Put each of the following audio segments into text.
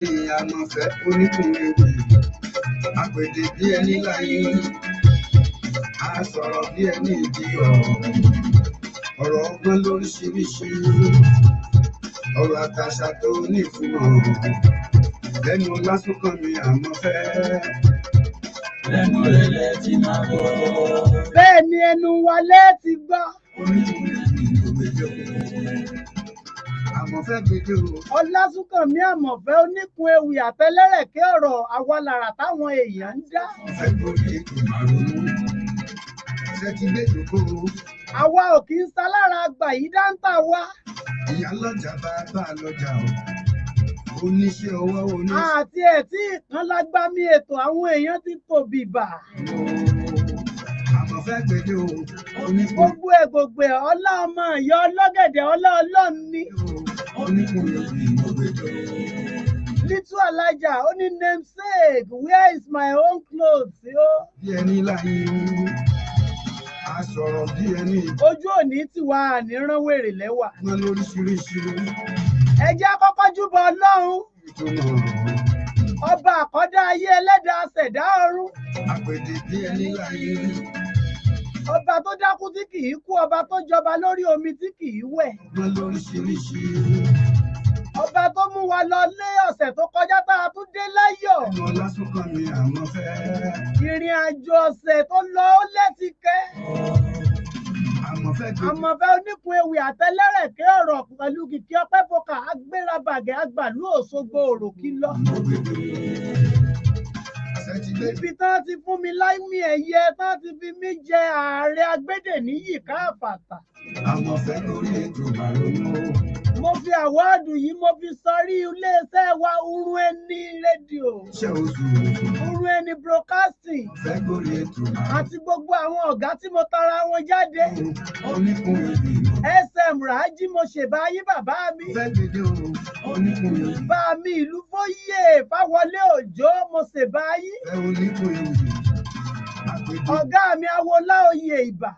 Àmọ̀fẹ́ oníkùnrin ewì, àpèdè bí ẹni láyé, a sọ̀rọ̀ bí ẹni ìdí ọ̀rọ̀ ọgbọ́n lóríṣiríṣi, ọ̀rọ̀ àtàṣà tó nífùmọ̀, lẹ́nu Lásùnkànmí Àmọ̀fẹ́, lẹ́nu rẹ̀ lẹ́ ti máa gbọ́. Bẹ́ẹ̀ ni ẹnu wa lẹ́ ti gbọ́. Oníkùnrin ewì ló gbẹjọ́. Àmọ̀fẹ́ gbèdé o. Ọlásùnkànmí Àmọ̀fẹ́ oníkun ewì àtẹlẹ́rẹ̀kẹ́ ọ̀rọ̀ àwalára táwọn èèyàn ń dá. Ọ̀fẹ́ gbòdì ètò márùn-ún. Ṣé ti gbé ìdókò? Àwa ò kì í sálára àgbà yìí dáńtà wa. Ìyá lọ́jà bá lọ́jà o. Oníṣẹ́ ọwọ́ oníṣẹ́. Àti ẹ̀ tí ìkan lágbámí ètò àwọn èèyàn ti tò bìbà. Àmọ̀fẹ́ gbèdé o. Gbogbo ẹ̀ ọlá ọmọ ìyá ọlọ́gẹ̀dẹ̀ ọlá ọlọ́run ni. Little Alaja ó ní namesake, where is my own clothes? Bí ẹni láyé a sọ̀rọ̀ bí ẹni. Ojú òní ti wà àníràn wèrè lẹ́wà. Wọ́n lóríṣiríṣi. Ẹ jẹ́ kọ́kọ́ júbọ Ọlọ́run. Ọba àkọ́dá ayé ẹlẹ́dàá ṣẹ̀dá ọ̀run. Àpèdè bí ẹni láyé. Ọba tó dákú tí kì í kú, ọba tó jọba lórí omi tí kì í wẹ̀. Wọ́n lóríṣiríṣi. Ọba tó mú wa lọ lé ọ̀sẹ̀ tó kọjá tá a tún dé láyọ̀. Ọlásùnkànmí Àmọ̀fẹ́. Ìrìn àjò ọ̀sẹ̀ tó lọ ó lẹ́tìkẹ́. Àmọ̀fẹ́ oníkun ewì àtẹlẹ́rẹ̀kẹ́ ọ̀rọ̀ pẹ̀lú kìkì ọpẹ́ fọkà agbérabàgẹ́ àgbàlú Òṣogbo òròkì lọ. Ibi tán ti fún mi láìmí ẹ̀yẹ tán ti fi mí jẹ ààrẹ agbédè níyì káàfàtà. Àmọ̀fẹ́ lórí ètò ìbàrònú. Mo fi àwọ́ọ̀dù yìí mo fi sọrí iléeṣẹ́ wa Urun Ẹni rédíò. Ṣé oṣù Urun Ẹni broadcasting. fẹ́ lórí ètò ìbàrònú. Àti gbogbo àwọn ọ̀gá tí mo tara wọn jáde. Oníkùnrin ewì. SM Rájí mo ṣèbá yí bàbá mi. Fẹ́ gbèdé o. Oníkùnrin ewì. Bá mi ìlú Fóyè Fáwọlé Òjó mo ṣèbá yí. Fẹ́ oníkùnrin ewì. Ọ̀gá mi Awolá-oyè Ìbà.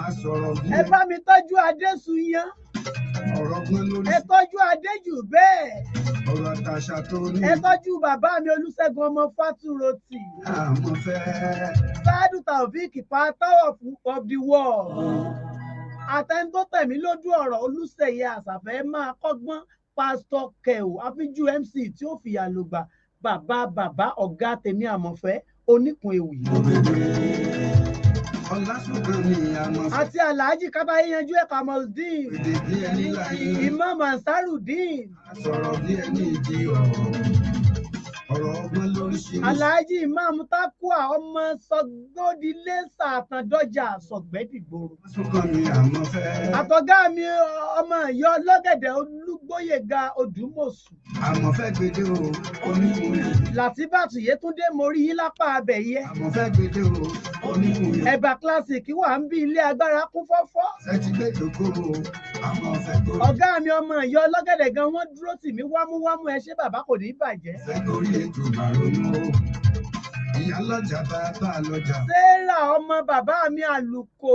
A sọ̀rọ̀ bí Ẹ bá mi tọ́jú Adésùnyán. ọ̀rọ̀ gbọ́n lórí. Ẹ tọ́jú Adéjù bẹ́ẹ̀. Ọ̀rọ̀ àtàṣà tó ní. Ẹ tọ́jú bàbá mi Olúṣẹ́gun ọmọ Fátúròtì. Àmọ̀fẹ́. Sáádù Taofik Power of the world. Àtẹni tó tẹ̀mí lójú ọ̀rọ̀ Olúṣèyẹ Àṣàfẹ́ máa kọ́gbọ́n Pásítọ̀ Kẹ̀ù Afíjú MC tí ó fìyà lògbà bàbá ọ̀gá tèmi Àmọ̀fẹ́ oníkun ewì. Ọlásùnkànmí Àmọ̀fẹ́. Àti Alhaji Kábáyéyanjú Kamaldeen. Èdè bí ẹni láyé. Imam Ansarudeen. A sọ̀rọ̀ bí ẹni ìdí ọ̀rọ̀ ọgbọ́n lóríṣiríṣi. Alhaji Imam Takwa ọmọ Sọgbódilé Sàtàndọ́jà Sọ̀gbẹ́dìgbòrò. Ọlásùnkànmí Àmọ̀fẹ́. Àtọ̀gá mi ọmọ ìyá ọlọ́gẹ̀dẹ̀ Olúgbóyèga Odùmọ̀ṣù. Àmọ̀fẹ́ gbèdé o. Oníkùnrin. Làtíbàtù Yétúndé mo rí yín lápá abẹ̀yẹ. Àmọ̀fẹ́ gbèdé o. Oníkùnrin. Ẹ̀bà classic wà ń bí ilé agbára kún fọ́fọ́. Ṣé ti gbé ìdókòwò? Àmọ̀fẹ́ gbòòrò. Ọ̀gá mi ọmọ ìyá ọlọ́gẹ̀dẹ̀ gan wọ́n dúró tì mí wámúwámú ẹ ṣé bàbá kò ní bàjẹ́. Fẹ́ lórí ètò ìbàrònú. Ìyá lọ́jà bá lọ́jà. Sarah ọmọ bàbá mi àlùkò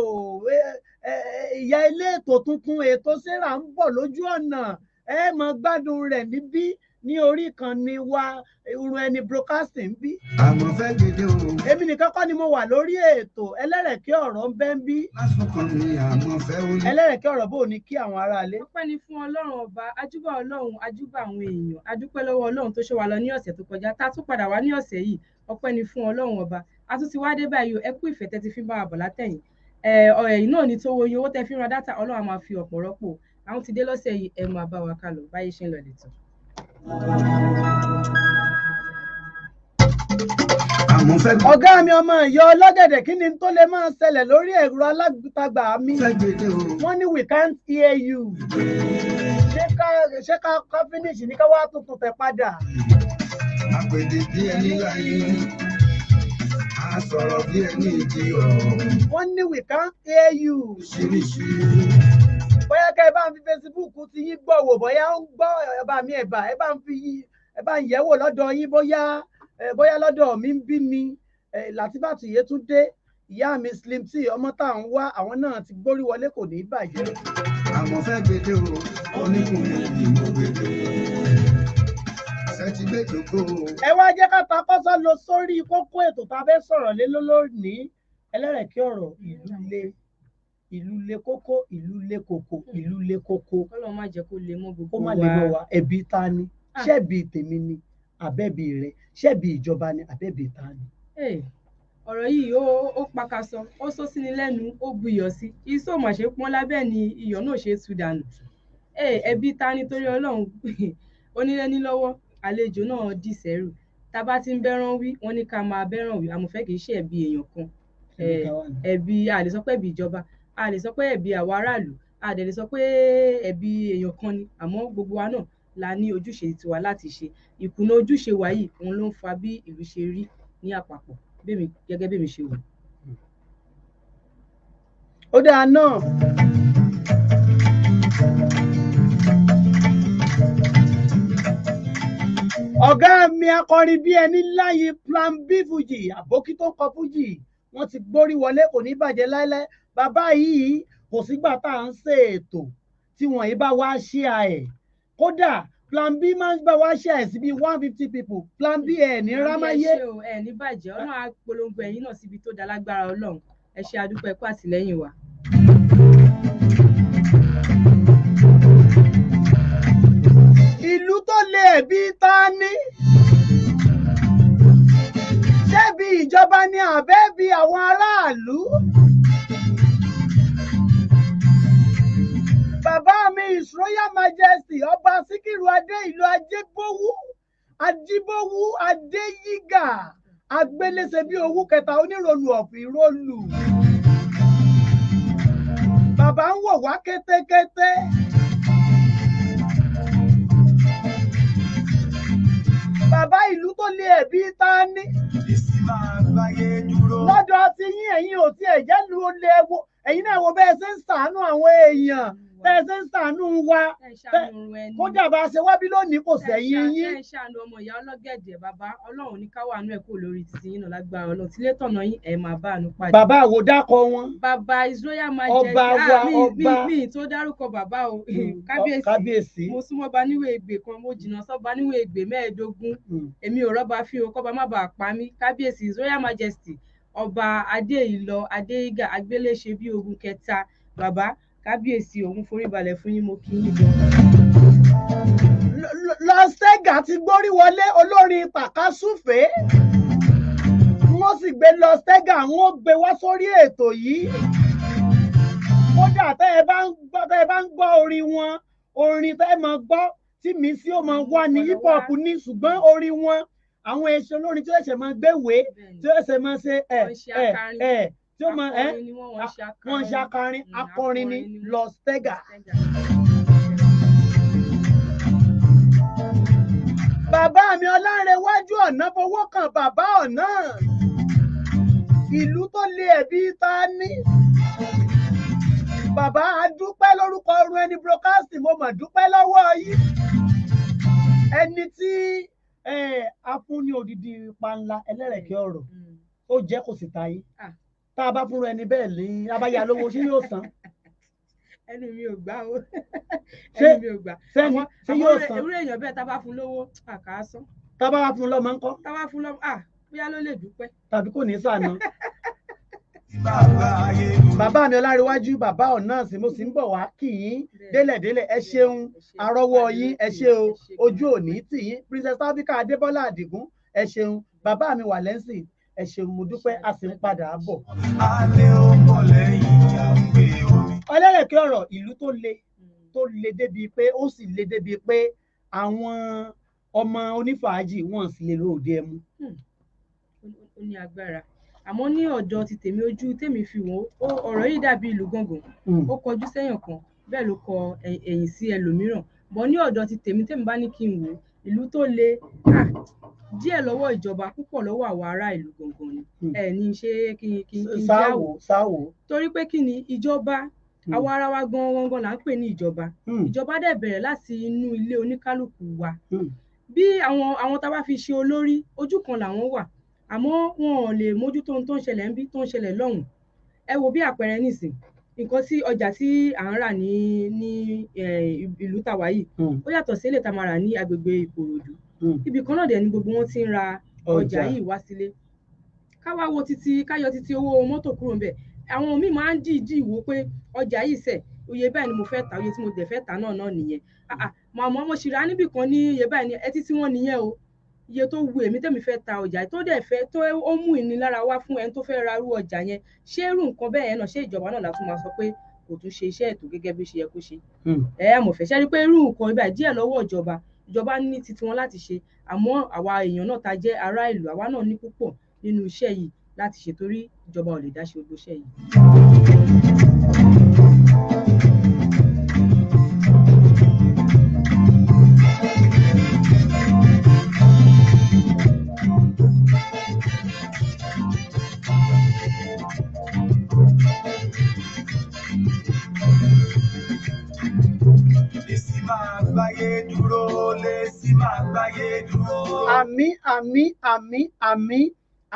ìyá ilé ètò tuntun ètò Sarah ń bọ̀ lójú ọ̀nà ẹ mọ gbádùn rẹ̀ níbí ní orí ìkànnì wa Urun Ẹni broadcasting bí. Àmọ̀fẹ́ gbèdé o. Èmi nìkan kọ́ ni mo wà lórí ètò ẹlẹ́rẹ̀kẹ́ ọ̀rọ̀ ń bẹ ń bí. Lásùnkànmí Àmọ̀fẹ́ ó ní. Ẹlẹ́rẹ̀kẹ́ ọ̀rọ̀ bò ní kí àwọn aráalé. Ọpẹ́ ni fún Ọlọ́run ọba, ajúbà Ọlọ́run, ajúbà àwọn èèyàn, adúpẹ́ lọ́wọ́ Ọlọ́run tó ṣọ́ wa lọ ní ọ̀sẹ̀ tó kọjá, tá a tún padà wá ní ọ̀sẹ̀ yìí. Ọpẹ́ ni fún Ọlọ́run ọba. A tún ti wá dé báyìí o, ẹ kú ìfẹ́ tẹ́ ti fi ń bá wa bọ̀ látẹ̀yìn. Ọ̀rẹ́ náà ni tó wo iye owó tẹ́ fi ń ra dátà, Ọlọ́run á máa fi ọ̀pọ̀ rọ́pò. Àwọn ti dé lọ́sẹ̀ yìí, ẹ máa bá wa ká lọ báyé ṣe ń lọ lẹ́tọ̀. Àmọ̀fẹ́ Ọ̀gá mi ọmọ ìyá ọlọ́gẹ̀dẹ̀ kí ni tó lè máa ṣẹlẹ̀ lórí ẹ̀rọ alágbèétagbà mi? gbèdé o. Wọ́n ní we can't hear you. Ṣé ká finish ní ká wá tuntun tẹ̀ padà? Àpèdè bí ẹni láyé. A sọ̀rọ̀ bí ẹni ìdí ọ̀rọ̀. Wọ́n ní we can't hear you. Ṣíríṣi. Bóyá kẹ́ ẹ bá ń fi Facebook ti yín gbọ́ wò bóyá ń gbọ́ ẹ̀bà mi ẹ bá ń yẹ̀wò lọ́dọ̀ yín bóyá lọ́dọ̀ mi ń bí mi. Làtíbàtù Yétúndé ìyá mi Slim T ọmọ tá à ń wá àwọn náà ti gbórí wọlé kò ní bàjẹ́. Àmọ̀fẹ́ gbèdé o. Oníkùnrin ìdí mo gbèdé. ti gbé jòkó. Ẹ wá jẹ́ ká ta kọ́sọ́ lọ sórí kókó ètò tá a fẹ́ sọ̀rọ̀ lé lónìí. Ẹlẹ́rẹ̀kẹ́ ọ̀rọ̀ ìlú le kókó, ìlú le kòkó, ìlú le kókó. Ọlọ́run má jẹ́ kó le mọ́ gbogbo Kó má wa. le mọ́ wa. Ẹ̀bi ta ni? Ṣẹ́bi tèmi ni? Àbẹ́bi rẹ̀? Ṣẹ́bi ìjọba ni? Àbẹ́bi ta ni? Ọ̀rọ̀ yìí ó pakasọ, ó sọ sí ni lẹ́nu, ó bu iyọ̀ sí. Iṣó mà ṣe pọ́n lábẹ́ ni iyọ̀ náà ṣe tú dànù. Ẹ̀bi ta ni torí Ọlọ́run onílé ní lọ́wọ́, àlejò náà dì sẹ́rù. Tá bá ti ń bẹ́ràn wí, wọ́n ní ká máa bẹ́ràn wí. Àmọ̀fẹ́ kì í ṣe ẹ̀bi èèyàn kan. Ẹ̀bi a lè sọ pé ẹ̀bi ìjọba, a lè sọ pé ẹ̀bi àwọn aráàlú, a dẹ̀ lè sọ pé ẹ̀bi èèyàn kan ni. Àmọ́ gbogbo wa náà la ní ojúṣe tiwa láti ṣe. Ìkùnà ojúṣe wa yìí òun ló ń fa bí ìlú ṣe rí ní àpapọ̀ gẹ́gẹ́ bí mi ṣe wò. Ó dáa náà. Ọ̀gá mi akọrin bí ẹni láyé Plan B Fuji, àbókí tó kọ Fuji, wọ́n ti gbórí wọlé, kò ní bàjẹ́ láéláé. Bàbá yìí kò sígbà tá à ń ṣe ètò tí wọ́n yìí bá wá ṣíà ẹ̀. Kódà Plan B máa ń bá wá ṣíà ẹ̀ sí bí 150 people. Plan B ẹ̀ ní rámáyé. Ẹ ní bàjẹ́, Ọlọ́run á polongo ẹ̀yin náà síbi tó dá lágbára Ọlọ́run. Ẹ ṣe àdúpẹ́ kú àtìlẹ́yìn wa. Ìlú tó lé ẹ̀bi ta ni? Ṣẹ́bi ìjọba ni àbẹ́bi àwọn aráàlú? Bàbá mi His Royal Majesty Ọba Síkírù Adé ìlú Ajíbówú Adéyígà Agbéléṣe bí owó kẹta oníròlù ọ̀fìrólù. Bàbá ń wò wá kétékété. Bàbá ìlú tó lé ẹ̀bi ta ni? Lọ́dọ̀ tí yín ẹ̀yin ò tí ẹ̀ jẹ́ lu olè wo, ẹ̀yin náà wo bẹ́ẹ̀ ṣe ń ṣàánú àwọn èèyàn, bẹ́ẹ̀ ṣe ń ṣàánú wa. Kódà bá a ṣe wá bí lónìí kò sẹ́yìn yín. Ẹ ṣàánú ọmọ ìyá ọlọ́gẹ̀dẹ̀ bàbá, Ọlọ́run ní ká wà nú ẹ̀ kó lórí títí yín náà lágbára Ọlọ́run. Tílé tọ̀nà yín ẹ̀ máa bá àánú pàdé. Bàbá àwò dákọ wọn. Bàbá His Royal Majesty. Ọba wa ọba. Mi tó dárúkọ bàbá o. Kábíyèsí. Mo súnmọ́ ba níwèé ègbè kan, mo jìnnà sọ́ba níwèé ègbè 15. Èmi ò rọ́ba fi o, kọ́ba má bàa pa mí. Kábíyèsí His Royal Majesty Ọba Adéìlọ Adéyígà Agbéléṣe bí ogun kẹta. Bàbá kábíyèsí òun foríbalẹ̀ fún yín, mo kí yín gan. Lọ́sẹ̀gà ti gbórí wọlé olórin tàkásùfé. Wọ́n sì gbé Lọ́sẹ̀gà, wọ́n gbé wá sórí ètò yìí. Kódà tẹ́ ẹ bá ń gbọ́ orin wọn, orin tẹ́ ẹ máa gbọ́ tí mi sí ó máa wá ní hip hop ní, ṣùgbọ́n orin wọn àwọn ẹṣin olórin tí ó ṣẹ̀ máa gbéwèé, tí ó ṣẹ̀ máa ṣe tí ó máa wọ́n ṣe akọrin ní Lọ́sẹ̀gà. Bàbá mi Ọlárẹ̀wájú Ọ̀nàfọwọ́kàn bàbá ọ̀nà. Ìlú tó lé ẹ̀bi ta ni? Bàbá a dúpẹ́ lórúkọ ọrùn ẹni broadcasting, mo mà dúpẹ́ lọ́wọ́ yìí. Ẹni tí a fún ní odidi panla ẹlẹ́rẹ̀kẹ́ ọ̀rọ̀ ó jẹ́ kò sì táyé. Tá a bá fún ẹni bẹ́ẹ̀ lé abáyá lówó sí yóò san. Ẹnu mi ò gbà o. Ẹnu mi ò gbà. Ṣé yóò san? Ewúrẹ́ èèyàn bẹ́ẹ̀ tá a bá fún lówó àkàásán. Tá a bá fún lọ́mọ ńkọ́? Tá a bá fún lọ́mọ bóyá ló lè dúpẹ́. Tàbí kò ní sànà. Bàbá mi Ọlárẹ̀wájú bàbá ọ̀nà sì mo sì ń bọ̀ wá kí yín délẹ̀délẹ̀. Ẹ ṣeun arọ́wọ́ yín, ẹ ṣe o, ojú òní tì yín. Princess Africa Adébọ́lá Àdìgún ẹ ṣeun. Bàbá mi wà lẹ́sìn ẹ ṣeun, mo dúpẹ́, a sì ń padà bọ̀. Ọlẹ́rẹ̀kẹ́ ọ̀rọ̀ ìlú tó le débi pé ó sì le débi pé àwọn ọmọ onífàájì wọn sì lè lo òde ẹmu. Ó ní agbára. Àmọ́ ní ọ̀dọ̀ ti tèmi, ojú tèmi fi wò ó, ọ̀rọ̀ yìí dàbí ìlú gángan. Ó kọjú sẹ́yìn kan bẹ́ẹ̀ ló kọ ẹ̀yìn sí ẹlòmíràn. Bọ́ ní ọ̀dọ̀ ti tèmi bá ní kí n wò ìlú tó le díẹ̀ lọ́wọ́ ìjọba, púpọ̀ lọ́wọ́ àwọn ará ìlú gangan ni. Ní ṣe kí n sáwò. Torí pé kí ni ìjọba, àwa ara wa gangan là ń pè ní ìjọba. Ìjọba dẹ̀ bẹ̀rẹ̀ láti inú ilé oníkálukú wa. Bí àwọn tá a bá fi ṣe olórí, ojú kan làwọn wà. Àmọ́ wọn ò lè mójútó ohun tó ń ṣẹlẹ̀ ń bí, tó ń ṣẹlẹ̀ lọ́hùn. Ẹ wo bí àpẹẹrẹ nísìn, nǹkan tí ọjà tí à ń rà ní ìlú tàwa yìí ó yàtọ̀ sí ilé tá a máa rà ní agbègbè Ìkòròdú. ibì kan náà dẹ̀ ni gbogbo wọn ti ń ra ọjà yìí wá sílé káwá wo káyọ títí owó mọ́tò kúrò ńbẹ̀ àwọn míì máa ń dìídì wò pé ọjà yìí sẹ̀ oye báyìí ni mo fẹ́ ta oye tí mo dẹ̀ fẹ́ ta náà nìyẹn màmá mo ṣì rà níbì kan ní iye báyìí ni ẹtí tí wọ́n nìyẹn o iye tó wu èmi tẹ́mi fẹ́ ta ọjà tó dẹ̀ fẹ́ tó ó mú ìnilára wá fún ẹni tó fẹ́ ra irú ọjà yẹn ṣé irú nǹkan bẹ́ẹ̀ yẹn náà ṣé ìjọba náà látún máa sọ pé kò tún ṣe iṣẹ́ ètò gẹ́gẹ́ bí ó ṣe yẹ kó ṣe àmọ̀fẹ́ ṣe rí pé irú nǹkan ibà díẹ̀ lọ́wọ́ ìjọba ní titi wọn láti ṣe àmọ́ àwa èèyàn náà ta jẹ́ ará ìlú àwa náà ní púpọ̀ nínú iṣẹ́ yìí láti ṣe torí ìjọba ò lè dá ṣe gbogbo iṣẹ́ yìí.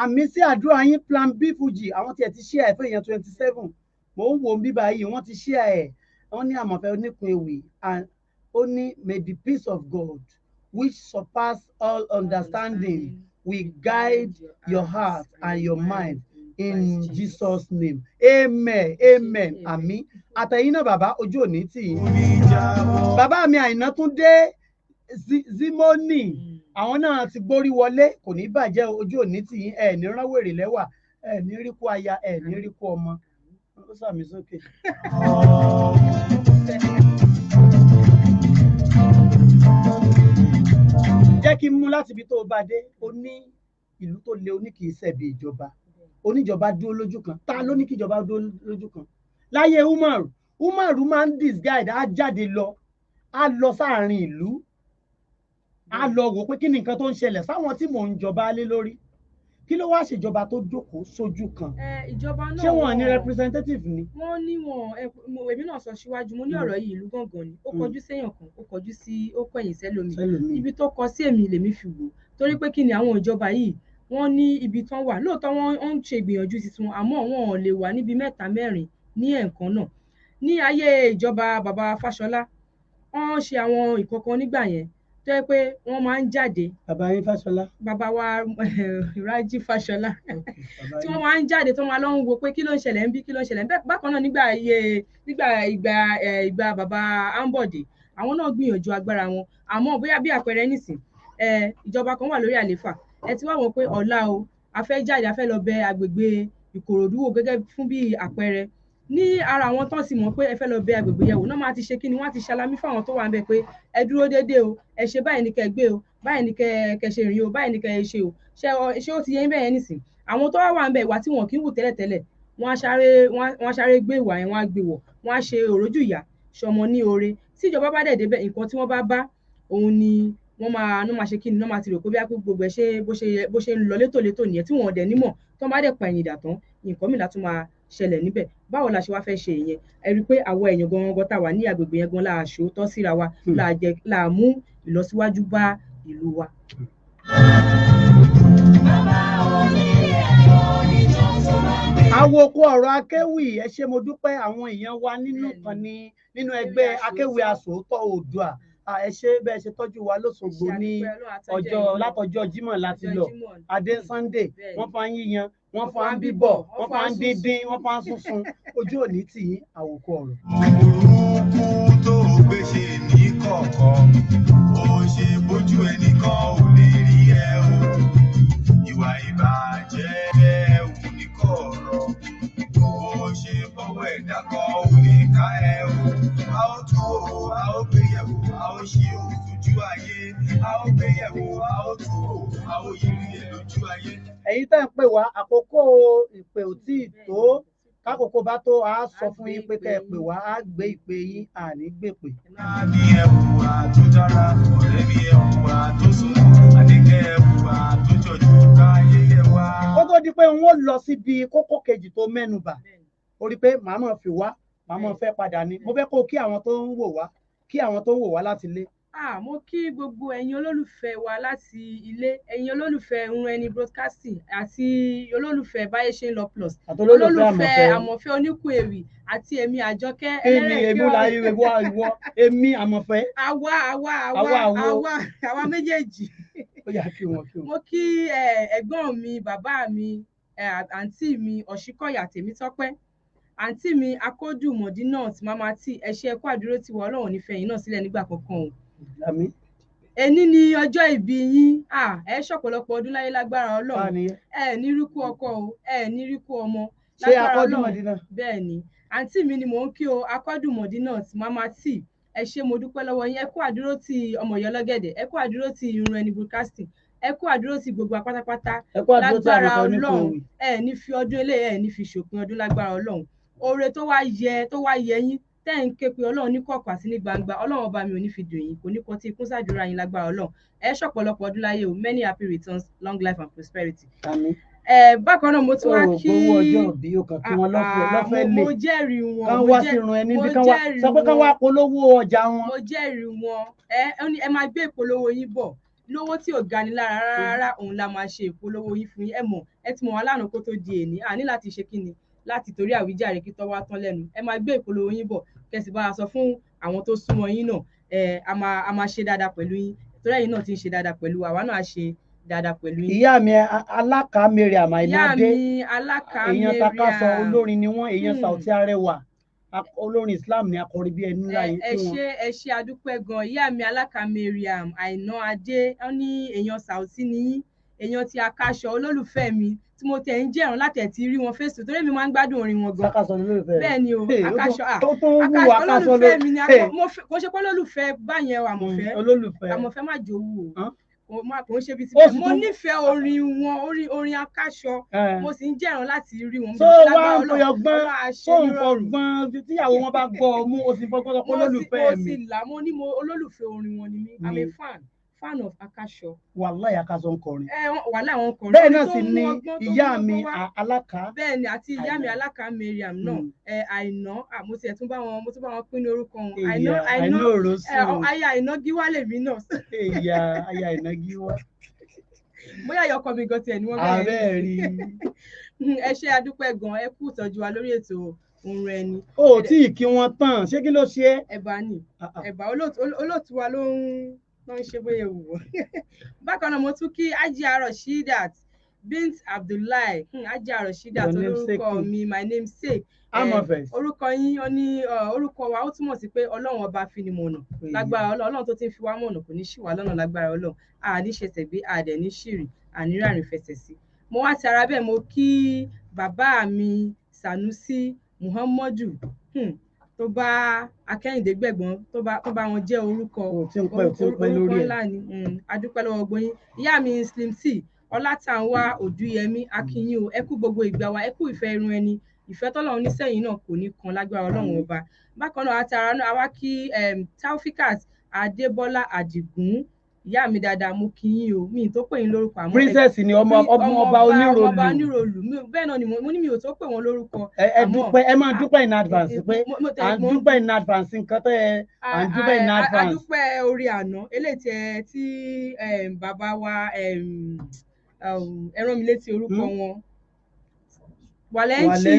Àmì sí àdúrà yín plan B Fuji àwọn tí ẹ ti share ẹ fún èèyàn 27 mò ń wo bíbá yìí wọ́n ti share ẹ wọ́n ní àmọ̀fẹ́ oníkun ewì and ó ní may the peace of God which surpass all understanding will guide your heart and your mind in Jesus name amen àmín àtẹ̀yìn náà bàbá ojú òní tì yín bàbá mi Àìná tún dé Zimoni àwọn náà ti gbórí wọlé kò ní bàjẹ́ ojú òní tì yín ẹ̀ ní ránwèrè lẹ́wà ẹ̀ ní rí kú aya ẹ̀ ní rí kú ọmọ ó sàmì sókè. jẹ́ kí n mú láti ibi tó o bá dé o ní ìlú tó le oní kìí ṣẹ̀bi ìjọba oníjọba dúró lójú kan ta ló ní kíjọba dúró lójú kan láyé Umaru máa ń disguide á jáde lọ á lọ sáàrin ìlú á lọ wò pé kí ni nǹkan tó ń ṣẹlẹ̀ sáwọn tí mò ń jọba lé lórí kí ló wá ṣèjọba tó jókòó sójú kan ìjọba náà ṣé wọn ní representative ni. wọ́n ní èmi náà sọ síwájú mo ní ọ̀rọ̀ yìí ìlú gangan ni ó kọjú séèyàn kan ó kọjú sí ó kọ̀yìn sẹ́lòmí ibi tó kọ sí èmi lèmi fi wò torí pé kí ni àwọn ìjọba yìí wọ́n ní ibi tán wà lóòótọ́ wọ́n ń ṣe ìgbìyànjú tuntun àmọ́ wọn ò lè wà níbi 3-4 ní ẹ̀ẹ̀kan náà ní ayé ìjọba bàbá Fáṣọlá wọ́n ṣe àwọn ìkọ̀kan nígbà yẹn tó yẹ pé wọ́n máa ń jáde. bàbá yín Fáṣọlá. bàbá wa Rájí Fáṣọlá tí wọ́n máa ń jáde tó máa lọ ń wo pé kí ló ń ṣẹlẹ̀ ń bí kí ló ń ṣẹlẹ̀ ń bẹ́ẹ̀ bákan náà nígbà bàbá Ambode àwọn náà gbìyànjú agbára wọn àmọ́ bóyá bí àpẹẹrẹ nísìn ìjọba kan wà lórí àlééfà ẹ ti wá wọ́n pé ọ̀la o a fẹ́ jáde a fẹ́ lọ bẹ agbègbè Ìkòròdú wò gẹ́gẹ́ fún bí àpẹẹrẹ ní ara àwọn tán sì mọ̀ pé ẹ fẹ́ lọ bẹ agbègbè yẹn wò náà máa ti ṣe kí ni wọ́n ti ṣalámí fáwọn tó wà ń bẹ pé ẹ dúró déédéé o ẹ ṣe báyìí ni kẹ́ gbé o báyìí ni kẹ́ ṣe rìn o báyìí ni kẹ́ ṣe o ṣé ó ti yẹ bẹ́ẹ̀ nísìn àwọn tó wà ń bẹ ìwà tí wọn kì í wù tẹ́lẹ̀tẹ́lẹ̀ wọ́n á sáré gbé ìwà yẹn wọ́n á gbé wọ̀ wọ́n á ṣe òrójú ìyá ṣọmọ ní oore tí ìjọba bá dẹ̀ débẹ̀ nǹkan tí wọ́n bá òun ni wọ́n máa ṣe kí ni wọ́n máa ti rò pé bí gbogbo ẹ̀ ṣe bó ṣe ń lọ létòlétò nìyẹn tí wọ́n dẹ̀ nímọ̀ tó bá dẹ̀ pa ẹ̀yìn dà tán nǹkan mìíràn tún máa ṣẹlẹ̀ níbẹ̀ báwo la ṣe wá fẹ́ ṣe ìyẹn ẹ rí i pé àwọn èèyàn gangan tá wà ní agbègbè yẹn gan la ṣòótọ́ síra wa la mú ìlọsíwájú bá ìlú wa. àwòkọ ọ̀rọ̀ akéwì ẹ ṣé mo dúpẹ́ àwọn èèyàn wa nínú ẹgbẹ́ akéwì asòótọ́ Oòduà ẹ ṣé bẹ́ẹ̀ ṣe tọ́jú wa lóṣogbo ní látọjọ́ Jímọ̀ láti lọ adé Sunday wọ́n fa ń yíyan wọ́n fa ń bíbọ̀ wọ́n fa ń díndín wọ́n fa ń sunsun ojú òní tì í àwòkọ ọ̀rọ̀. burúkú tó gbé ṣe ní kọ̀ọ̀kan ó ṣe bójú ẹnìkan ò lè rí ẹ o ìwà ìbàjẹ́ òun ní kọ̀ọ̀rọ̀ ó ṣe bọ́wọ́ ẹ̀dá kan ò lè ká ẹ o a ó tú o a ó gbé yẹ̀wò a ó ṣe òtújú ayé a ó gbé yẹ̀wò a ó tú o a ó yiri ẹ̀ lójú ayé. ẹ̀yin tá ń pè wá àkókò ìpè ò tí ì tó kákòókò bá tó a sọ fún yín pé kẹ́ ẹ pè wá á gbé ìpè yín àní gbèpè. ní ẹ̀wùwà tó dára ọ̀rẹ́ mi ẹ̀wùwà tó sùn àdékẹ́ ẹ̀wùwà tó jọjú káyé yẹ wá. ó tó di pé n ó lọ síbi kókó kejì tó mẹ́nubà ó rí pé màá mọ̀ fi wá màá mọ̀ fẹ́ padà ní mo fẹ́ kó kí àwọn tó ń wò wá láti lé. Mo kí gbogbo ẹ̀yin olólùfẹ́ wa láti ilé, ẹ̀yin olólùfẹ́ Ohùn Ẹni broadcasting àti olólùfẹ́ Báyé Ṣe ń lọ plus, olólùfẹ́ Àmọ̀fẹ́ Oníkùewì àti èmi Àjọkẹ́ ẹlẹ́rẹ̀kẹ́ ìwọ èmi Àmọ̀fẹ́. Àwa méjèèjì. Ó yá kí wọn. Mo kí ẹ̀gbọ́n mi, bàbá mi, àǹtí mi Ọ̀ṣíkọ̀yà Tèmítọ́pẹ́, àǹtí mi Akódù Mọ̀dínà tí Mama T, ẹ ṣé ẹ kú àdúró tiwa, Ọlọ́run nífẹ̀ẹ́ yín náà sílẹ̀ nígbà kankan o. Àmín. Ẹni ni ọjọ́ ìbí yín, ẹ ṣọ̀pọ̀lọpọ̀ ọdún láyé lágbára Ọlọ́run, ẹ ní ríkú ọkọ o, ẹ ní ríkú ọmọ lágbára Ọlọ́run. Bẹ́ẹ̀ ni àǹtí mi ni mò ń kí o, Akọ́dù Mọ̀dínà tí Mama T, ẹ ṣé mo dúpẹ́ lọ́wọ́ yín, ẹ kú àdúró ti ọmọ Ọ̀yọ́ lọ́gẹ̀dẹ̀, ẹ kú àdúró ti Ohùn Ẹni broadcasting, ẹ kú àdúró ti gbogbo apátápátá lágbára Ọlọ́run, ẹ ní fi ọdún eléyìí ẹ ní fi ṣòpin ọdún lágbára Ọlọ́run. Oore tó wá yẹ yín tẹ́ ń ké pe Ọlọ́run ní kọ̀kọ̀ àti ní gbangba, Ọlọ́run ọba mi ò ní fi dùn yín, kò ní kọ tí ikún ṣàdúrà yín lágbára Ọlọ́run. Ẹ ṣọ̀pọ̀lọpọ̀ ọdún láyé o, many happy returns, long life and prosperity. Àmín. Bákan náà mo tún wá kí owó ọjọ́ òbí ó kàn kí wọ́n lọ́fẹ́ lè. Mo jẹ́rìí wọn. Kán wá sí Ohùn Ẹni bí kán wá sọ pé kán wá polówó ọjà wọn. Mo jẹ́rìí wọn. Ẹ máa gbé ìpolówó yín bọ̀. Lówó tí ò ga ni lára rárá, òun la máa ṣe ìpolówó yín fún yín. Ẹ mọ̀, ẹ ti mọ̀ wá lánàá kó tó di èní. A ní láti ṣe kí ni? Láti torí àwíjàre kí tọ́ wá tán lẹ́nu. Ẹ máa gbé ìpolówó yín bọ̀. Kẹ̀sì bá a sọ fún àwọn tó súnmọ́ yín náà. A máa ṣe dáadáa pẹ̀lú yín. Torí ẹ̀yin náà ti ń ṣe dáadáa pẹ̀lú wa, àwa náà á ṣe dáadáa pẹ̀lú yín. Ìyá mi Alákà Mariam Àìmádé. Ìyá mi Alákà Mariam. Èèyàn takasọ olórin ni wọ́n, èèyàn Sauti Arẹwà. Olórin Islam ni akọrin bí ẹni ńlá yín fún wọn. Ẹ ṣé adúpẹ́ gan. Ìyá mi Alákà Mariam Àìná Adé, wọ́n ní èèyàn Sauti ni yín, èèyàn ti Akaṣọ, olólùfẹ́ mi tí mo tẹ̀ ń jẹ̀rán láti ẹ̀ ti rí wọn fèsì torí mi máa ń gbádùn orin wọn gan. Akaṣọ olólùfẹ́. Bẹ́ẹ̀ ni o, Akaṣọ olólùfẹ́ mi ni kò ṣe pé olólùfẹ́ báyẹn o, Àmọ̀fẹ́ má jowú o. Kò ń ṣe bí ti bẹ́ẹ̀. Mo nífẹ̀ẹ́ orin wọn, orin Akaṣọ, mo sì ń jẹ̀rán láti rí wọn. Tó wá ń fọgbọ́n tíyàwó wọn bá gbọ́ ọ mú, o sì fọgbọ́n sọ pé olólùfẹ́ mi. Mo sì là, mo ní olólùfẹ́ orin wọn ni mí. I'm a fan of Akaṣọ. Wàláhì Akaṣọ ń kọrin. Wàláhì àwọn kọrin. Bẹ́ẹ̀ náà sì ni ìyá mi Alákà. Bẹ́ẹ̀ ni àti ìyá mi Alákà Mariam náà. Àìná, mo ti ẹ̀ tún bá wọn pín orúkọ wọn. Àìná òrosùn. Aya Àìná Gíwá lèmi náà. Aya Àìná Gíwá. Bóyá ìyọkọ mi gan tiẹ̀ ni wọ́n bẹ̀rẹ̀. Àbẹ́ẹ̀ rí. Ẹ ṣé adúpẹ́ gan, ẹ kú ìtọ́jú wa lórí ètò Ohùn Ẹni. O tí ì kí wọn tán, ṣé kí ló ṣe é? Ẹ̀bà ni, ẹ̀bà olóòtú wa ló ń ṣe bóyá wù wọ́n. Bákan náà mo tún kí Hajiya Rasheedat bint Abdullahi, Hajiya Rasheedat olórúkọ mi, my name sake. Orúkọ yín ó ní orúkọ wa ó túmọ̀ sí pé Ọlọ́run ọba finimọ̀nà lágbára Ọlọ́run tó ti ń fi wá mọ̀nà kò ní ṣì wá lọ́nà lágbára Ọlọ́run, àní ṣe tẹ̀gbé àdẹ̀ ní ṣìrì àní rárìn fẹsẹ̀ sí. Mo wá ti ara bẹ́ẹ̀ mo kí bàbá mi Sanusi Muhammadu tó bá Akẹ́yìndé Gbẹ̀gbọ́n tó bá wọn jẹ́ orúkọ ńlá ni. Adúpẹ́ lọ́wọ́ gbogbo yín. Ìyá mi Slim T Ọlátànwá Òdúyẹmí akínyìn o, ẹ kú gbogbo ìgbà wa, ẹ kú ìfẹ́ Ohùn Ẹni, ìfẹ́ tọ́lọ́run nísẹ̀yìn náà kò ní kan lágbára Ọlọ́run ọba. Bákan náà àtàrà náà àwa kí Taufikat Adébọ́lá Àdìgún, ìyá mi dáadáa mo kí yín o, mi tó pè yín lórúkọ àmọ́ princess ni ọmọ ọba oníròlù. Bẹ́ẹ̀ náà ni mo ní mi ò tó pè wọ́n lórúkọ. Ẹ máa dúpẹ́ in advance pé à ń dúpẹ́ in advance nǹkan tó yẹ à ń dúpẹ́ in advance. A dúpẹ́ orí àná eléyìí tí bàbá wa ẹ rán mi létí orúkọ wọn. Wàlẹ́ǹṣì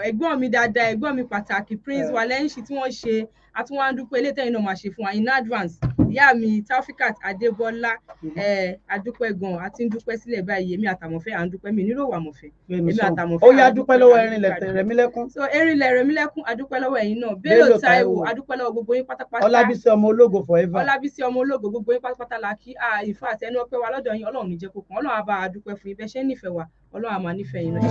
ẹ̀gbọ́n mi dáadáa, ẹ̀gbọ́n mi pàtàkì Prince Wàlẹ́ǹṣì tí wọ́n ṣe àtúnwá ń dúpẹ́ eléyìí tẹ́yìn náà máa ṣe fún wa in advance. Ìyá mi Taufikat Adébọ́lá adúpẹ́ gan, àti ń dúpẹ́ sílẹ̀ báyìí, èmi àtàmọ̀fẹ́ à ń dúpẹ́ mi nílò wà mọ̀fẹ́. Èmi àtàmọ̀fẹ́. Ó yá dúpẹ́ lọ́wọ́ Erinlẹ̀ Rẹ̀mílẹ́kún. So Erinlẹ̀ Rẹ̀mílẹ́kún adúpẹ́ lọ́wọ́ ẹ̀yin náà. Bello Taiwo adúpẹ́ lọ́wọ́ gbogbo yín pátápátá. Ọlábísí ọmọ ológo forever. Ọlábísí ọmọ ológo gbogbo yín pátápátá la kí ìfẹ́ àtẹnu ọpẹ́ wa lọ́dọ̀ yín, Ọlọ́run ní jẹ́ kó kàn, Ọlọ́run á bá a dúpẹ́ fún yín bẹ́ẹ̀ ṣe ń nífẹ̀ẹ́ wa, Ọlọ́run á máa nífẹ̀ẹ́ yín náà.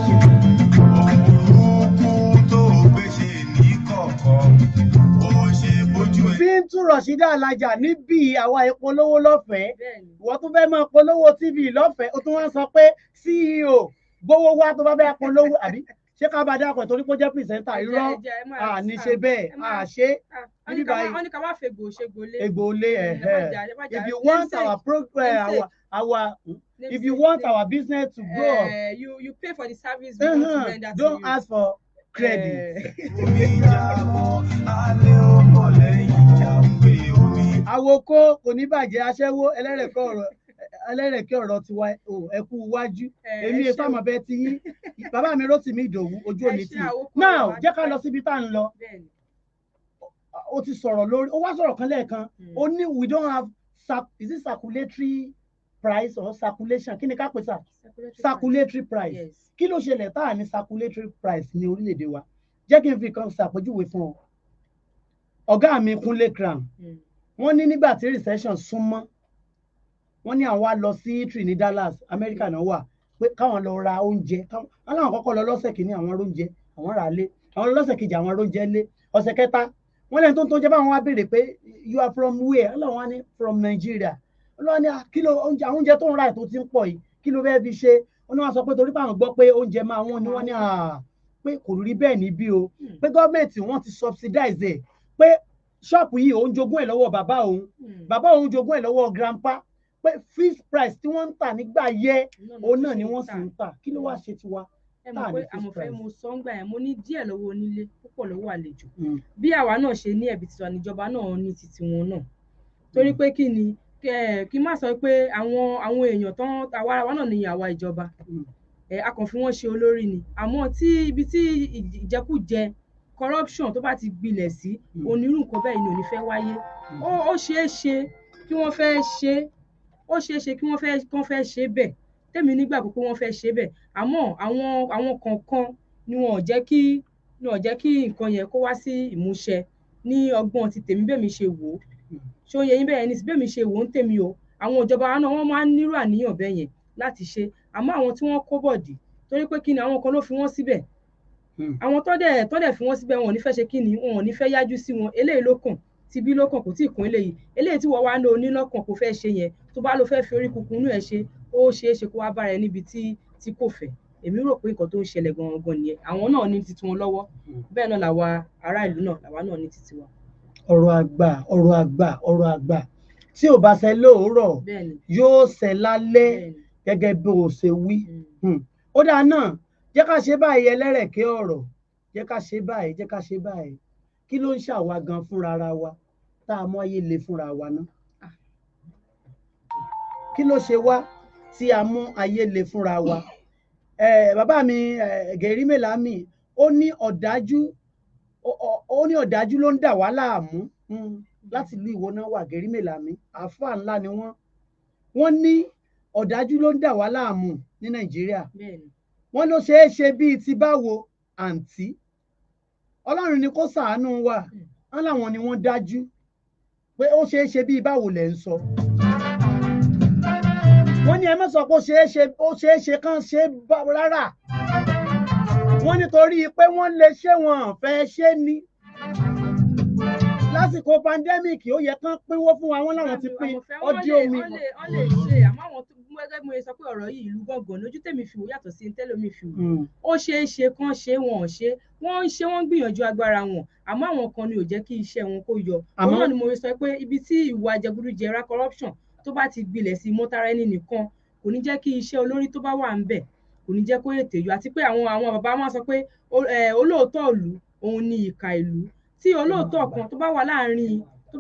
Bíntú Rọ̀ṣídà Alájà níbi àwa ìpolówó lọ́fẹ̀ẹ́, ìwọ tún fẹ́ máa polówó TV lọ́fẹ̀ẹ́, ó tún wá sọ pé CEO gbówó wá tó bá fẹ́ polówó àbí ṣé ká bá dákọ̀ torí pé ó jẹ́ pìrìsẹ́ńtà irọ́ ní ṣe bẹ́ẹ̀ ṣe níbi báyìí. Wọ́n ní ká wá fègbò ṣe gbolé. Ègbòlé if you want our program if you want our business to grow up, you pay for the service we want to render to you. Don't ask for credit. Omi jábọ́ alẹ́ ọmọ lẹ́yìn ìjà ń gbé omi àwòkó kò ní bàjẹ́ aṣẹ́wó ẹlẹ́rẹ̀kẹ́ ọ̀rọ̀ ti wá ẹkú wájú èmi èso àmọ̀bẹ ti yín bàbá mi Rótìmí Ìdòwú ojú òní tì now jẹ́ ká lọ síbi tá à ń lọ ó ti sọ̀rọ̀ lórí ó wá sọ̀rọ̀ kan lẹ́ẹ̀kan ó ní we don't have is it circulatory price or circulation kí ni ká pè sá circulatory price kí ló ṣẹlẹ̀ tá à ní circulatory price ní orílẹ̀-èdè wa jẹ́ kí n fi kan ṣàpèjúwe fún ọ ọ̀gá mi Kúnlé Crown wọ́n ní nígbà tí recession súnmọ́ wọ́n ní àwọn á lọ sí Italy ní Dallas Amẹ́ríkà náà wà pé káwọn lọ ra oúnjẹ wọ́n láwọn kọ́kọ́ lọ lọ́sẹ̀ kìíní àwọn oúnjẹ àwọn rà lé àwọn lọ́sẹ̀ kejì àwọn oúnjẹ lé ọ̀sẹ̀ kẹta wọ́n lẹ́yìn tó ń jẹ́ báwọn wá béèrè pé you are from where ọlọ́run wá ní from Nigeria ọlọ́run ní kí ló oúnjẹ tó ń ra ètò tí ń pọ̀ yìí kí ló fẹ́ fi ṣe wọ́n ní wọ́n sọ pé torí báwọn gbọ́ pé oúnjẹ máa wọ́n ní wọ́n ní pé kò rí bẹ́ẹ̀ níbí o pé gọ́ọ̀mẹ̀ntì wọ́n ti subsidize ẹ̀ pé ṣọ́ọ̀pù yìí òun jogún ẹ̀ lọ́wọ́ bàbá òun jogún ẹ̀ lọ́wọ́ grandpa pé fixed price tí wọ́n ń tà nígbà yẹ òun náà ni wọ́n sì ń tà kí ló wá ṣe tiwa. ẹ mọ̀ pé àmọ̀fẹ́ mo sọ ń gbà yẹn mo ní díẹ̀ lọ́wọ́ onílé púpọ̀ lọ́wọ́ àlejò bí àwa náà ṣe ní ẹ̀bì tiwa níjọba náà ní titi wọn náà torí pé kí ni kí n má sọ pé àwọn èèyàn tán àwa náà ní àwa ìjọba a kàn fi wọ́n ṣe olórí ni àmọ́ tí ibi tí ìjẹkújẹ corruption tó bá ti gbilẹ̀ sí onírú nǹkan bẹ́ẹ̀ ni ò ní fẹ́ wáyé ó ṣeé ṣe kí wọ́n fẹ́ ṣe ó ṣeé ṣe kí wọ́n fẹ́ ṣe bẹ́ẹ̀ tèmi nígbàgbọ́ pé wọ́n fẹ́ ṣe bẹ́ẹ̀ àmọ́ àwọn kọ̀ọ̀kan ni wọn ò jẹ́ kí nǹkan yẹn kó wá sí ìmúṣẹ ní ọgbọ́n ti tèmi bẹ́ẹ̀ mi ṣe wò ó ṣé ó yẹ yín bẹ́ẹ̀ ni bẹ́ẹ̀ mi ṣe wò ó ń tèmi o àwọn ìjọba náà wọ́n máa ń nírò àníyàn bẹ́ẹ̀ yẹn láti ṣe àmọ́ àwọn tí wọ́n kó bọ̀dì torí pé kí ni àwọn kan ló fi wọ́n síbẹ̀ àwọn tọ́dẹ̀ fi wọ́n síbẹ̀ wọn ò ní fẹ́ ṣe kí ni wọn ò ní fẹ́ yájú sí wọn eléyìí ló kàn tibí ló kàn kò tí ì kún eléyìí tí wọ́n wá ní onílọ́kàn kò fẹ́ ṣe yẹn tó bá ló fẹ́ fi orí kunkun inú ẹ̀ ṣe ó ṣeé ṣe kó wá bára ẹ níbi tí kò fẹ́ èmi rò pé nǹkan tó ń ṣẹlẹ̀ gangan nìyẹn àwọn náà ní titi wọn lọ́wọ́ bẹ́ẹ̀ náà làwa ará ìlú náà làwa náà ní titi wa. ọ̀rọ̀ àgbà tí ò bá ṣẹ lóòrọ̀ yóò ṣẹ lálẹ́ gẹ́gẹ́ bí o ṣe wí ó dáa náà jẹ́ ká ṣe báyìí ẹlẹ́rẹ̀kẹ́ ọ̀rọ̀ jẹ́ ká ṣe báyìí kí ló ń ṣàwa gan fúnra ara wa tá a mọ ayé le fúnra wa ná kí ló ṣe wá tí a mú ayé le fúnra wa bàbá mi Gẹ̀rí Mèlámì ó ní ọ̀dájú ló ń dà wá láàmú láti ìlú Ìwó náà wà Gẹ̀rí Mèlámì àáfàá ńlá ni wọ́n ní ọ̀dájú ló ń dà wá láàmú ní Nàìjíríà wọ́n ló ṣeé ṣe bíi ti báwo àǹtí Ọlọ́run ni kó ṣàánú wa wọ́n láwọn ni wọ́n dájú pé ó ṣeé ṣe bíi báwo lẹ̀ ń sọ wọ́n ní ẹ má sọ pé ó ṣeé ṣe kán ṣe rárá wọ́n nítorí pé wọ́n lè ṣe wọn fẹ́ ṣe ní lásìkò pandemic ó yẹ kán pínwó fún wa wọ́n láwọn ti pín ọdí omi. wọ́n lè ṣe àmọ́ àwọn tó gẹ́gẹ́ bí mo sọ pé ọ̀rọ̀ yìí ìlú gbọ̀ngàn lójú tèmi fi wò yàtọ̀ sí tẹ́lómi fi wò ó ṣeé ṣe kán ṣe wọn ò ṣe wọ́n ń ṣe wọ́n gbìyànjú agbára wọn àmọ́ àwọn kan ni ò jẹ́ kí iṣẹ́ wọn kó yọ òun náà ni mo sọ pé ibi tí ìwà jẹgúdújẹrá corruption tó bá ti gbilẹ̀ sí mọ́tara ẹni nìkan kò ní jẹ́ kí iṣẹ́ olórí tó bá wà ń bẹ̀ kò ní jẹ́ kó ètè yọ àti pé àwọn bàbá máa sọ pé olóòótọ́ ìlú òun ni ìkà ìlú tí olóòótọ́ kan tó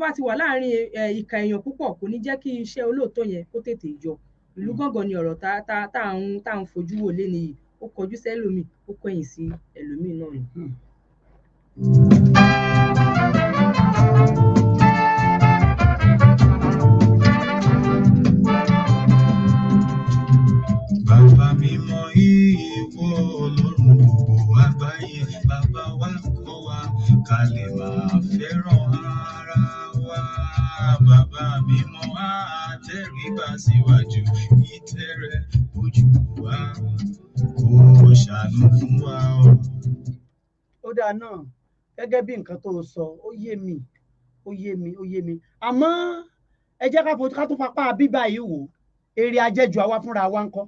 bá ti wà láàrin ìkà èèyàn púpọ̀ kò ní jẹ́ kí iṣẹ́ olóòótọ́ yẹn kó tètè yọ ìlú gángan ni ọ̀rọ̀ tá à ń fojú wò lé nìyí ó kọjú sẹ́lòmíì ó kọ̀yìn sí ẹlòmíì náà ni. Bàbá mímọ́ ìwọ Ọlọ́run gbogbo àgbáyé bàbá wa kọ́ wa ká lè máa fẹ́ràn ara wa. Bàbá mímọ́ àtẹríba síwájú ìtẹ́ rẹ ojú wa kó ṣàánú fún wa o. Ó dáa náà gẹ́gẹ́ bí nǹkan tó sọ ó yé mi àmọ́ ẹ jẹ́ ká tún fapá bíbá yìí wò èrè ajẹ́jù àwa fúnra wa ń kọ́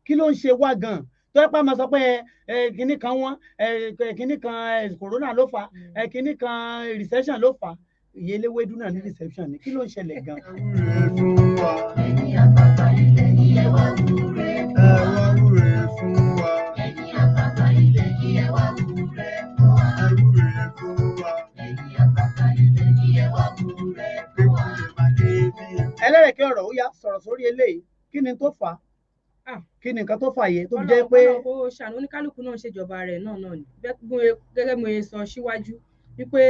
kí ló ń ṣe wá gan tó ẹ pa máa sọ pé kinní kan kinní kan corona ló fà kinní kan recession ló fà ìyẹlẹwẹdù náà ní reception ni kí ló ń ṣẹlẹ̀ gan. ẹ̀yin àgbààgbà ilẹ̀ yìí ẹ wá wúre fún wa. ẹ̀yin àgbààgbà ilẹ̀ yìí ẹ wá wúre fún wa. ẹ̀yin àgbààgbà ilẹ̀ yìí ẹ wá wúre fún wa. kí ni tó fà á kí ni nǹkan tó fà yẹ tó jẹ́ pé. Ọlọ́run kó ṣàánú oníkálukú náà ṣèjọba rẹ̀ náà ni gẹ́gẹ́ mo sọ síwájú wípé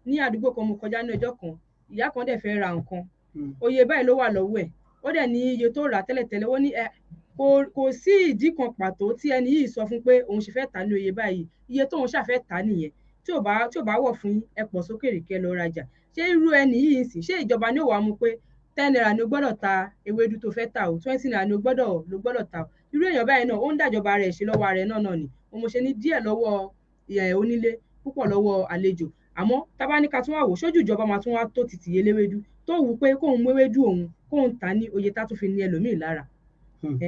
ní àdúgbò kan mo kọjá ní ọjọ́ kan ìyá kan dẹ̀ fẹ́ ra nǹkan oye báyìí ló wà lọ́wọ́ ẹ̀ ó dẹ̀ ní iye tó rà tẹ́lẹ̀tẹ́lẹ̀ ó ní kò sí ìdí kan pàtó tí ẹni yìí sọ fún pé òun ṣe fẹ́ tà ní oye báyìí iye tóun ṣàfẹ́ tà nìyẹn tí ò bá wọ̀ fún ẹ pọ̀ sókèrè kẹ́ lọ rajà ṣé irú ẹni yìí sì ṣé ìjọba ní òwà mú pé 10 naira ni o gbọ́dọ̀ ta ewédú tó fẹ́ tà o 20 naira ni o gbọ́dọ̀ ta o irú èèyàn báyìí náà ó ń dàjọba rẹ̀ ṣe lọ́wọ́ ara ẹ̀ náà ni mo ṣe ní díẹ̀ lọ́wọ́ onílé púpọ̀ lọ́wọ́ àlejò àmọ́ tábánikà tún wà wò sójú ìjọba máa tún wá tó títì yé léwédú tó wù pé kóun mú ewédú òun kóun tà ní oye tá tún fi ní ẹlòmíì lára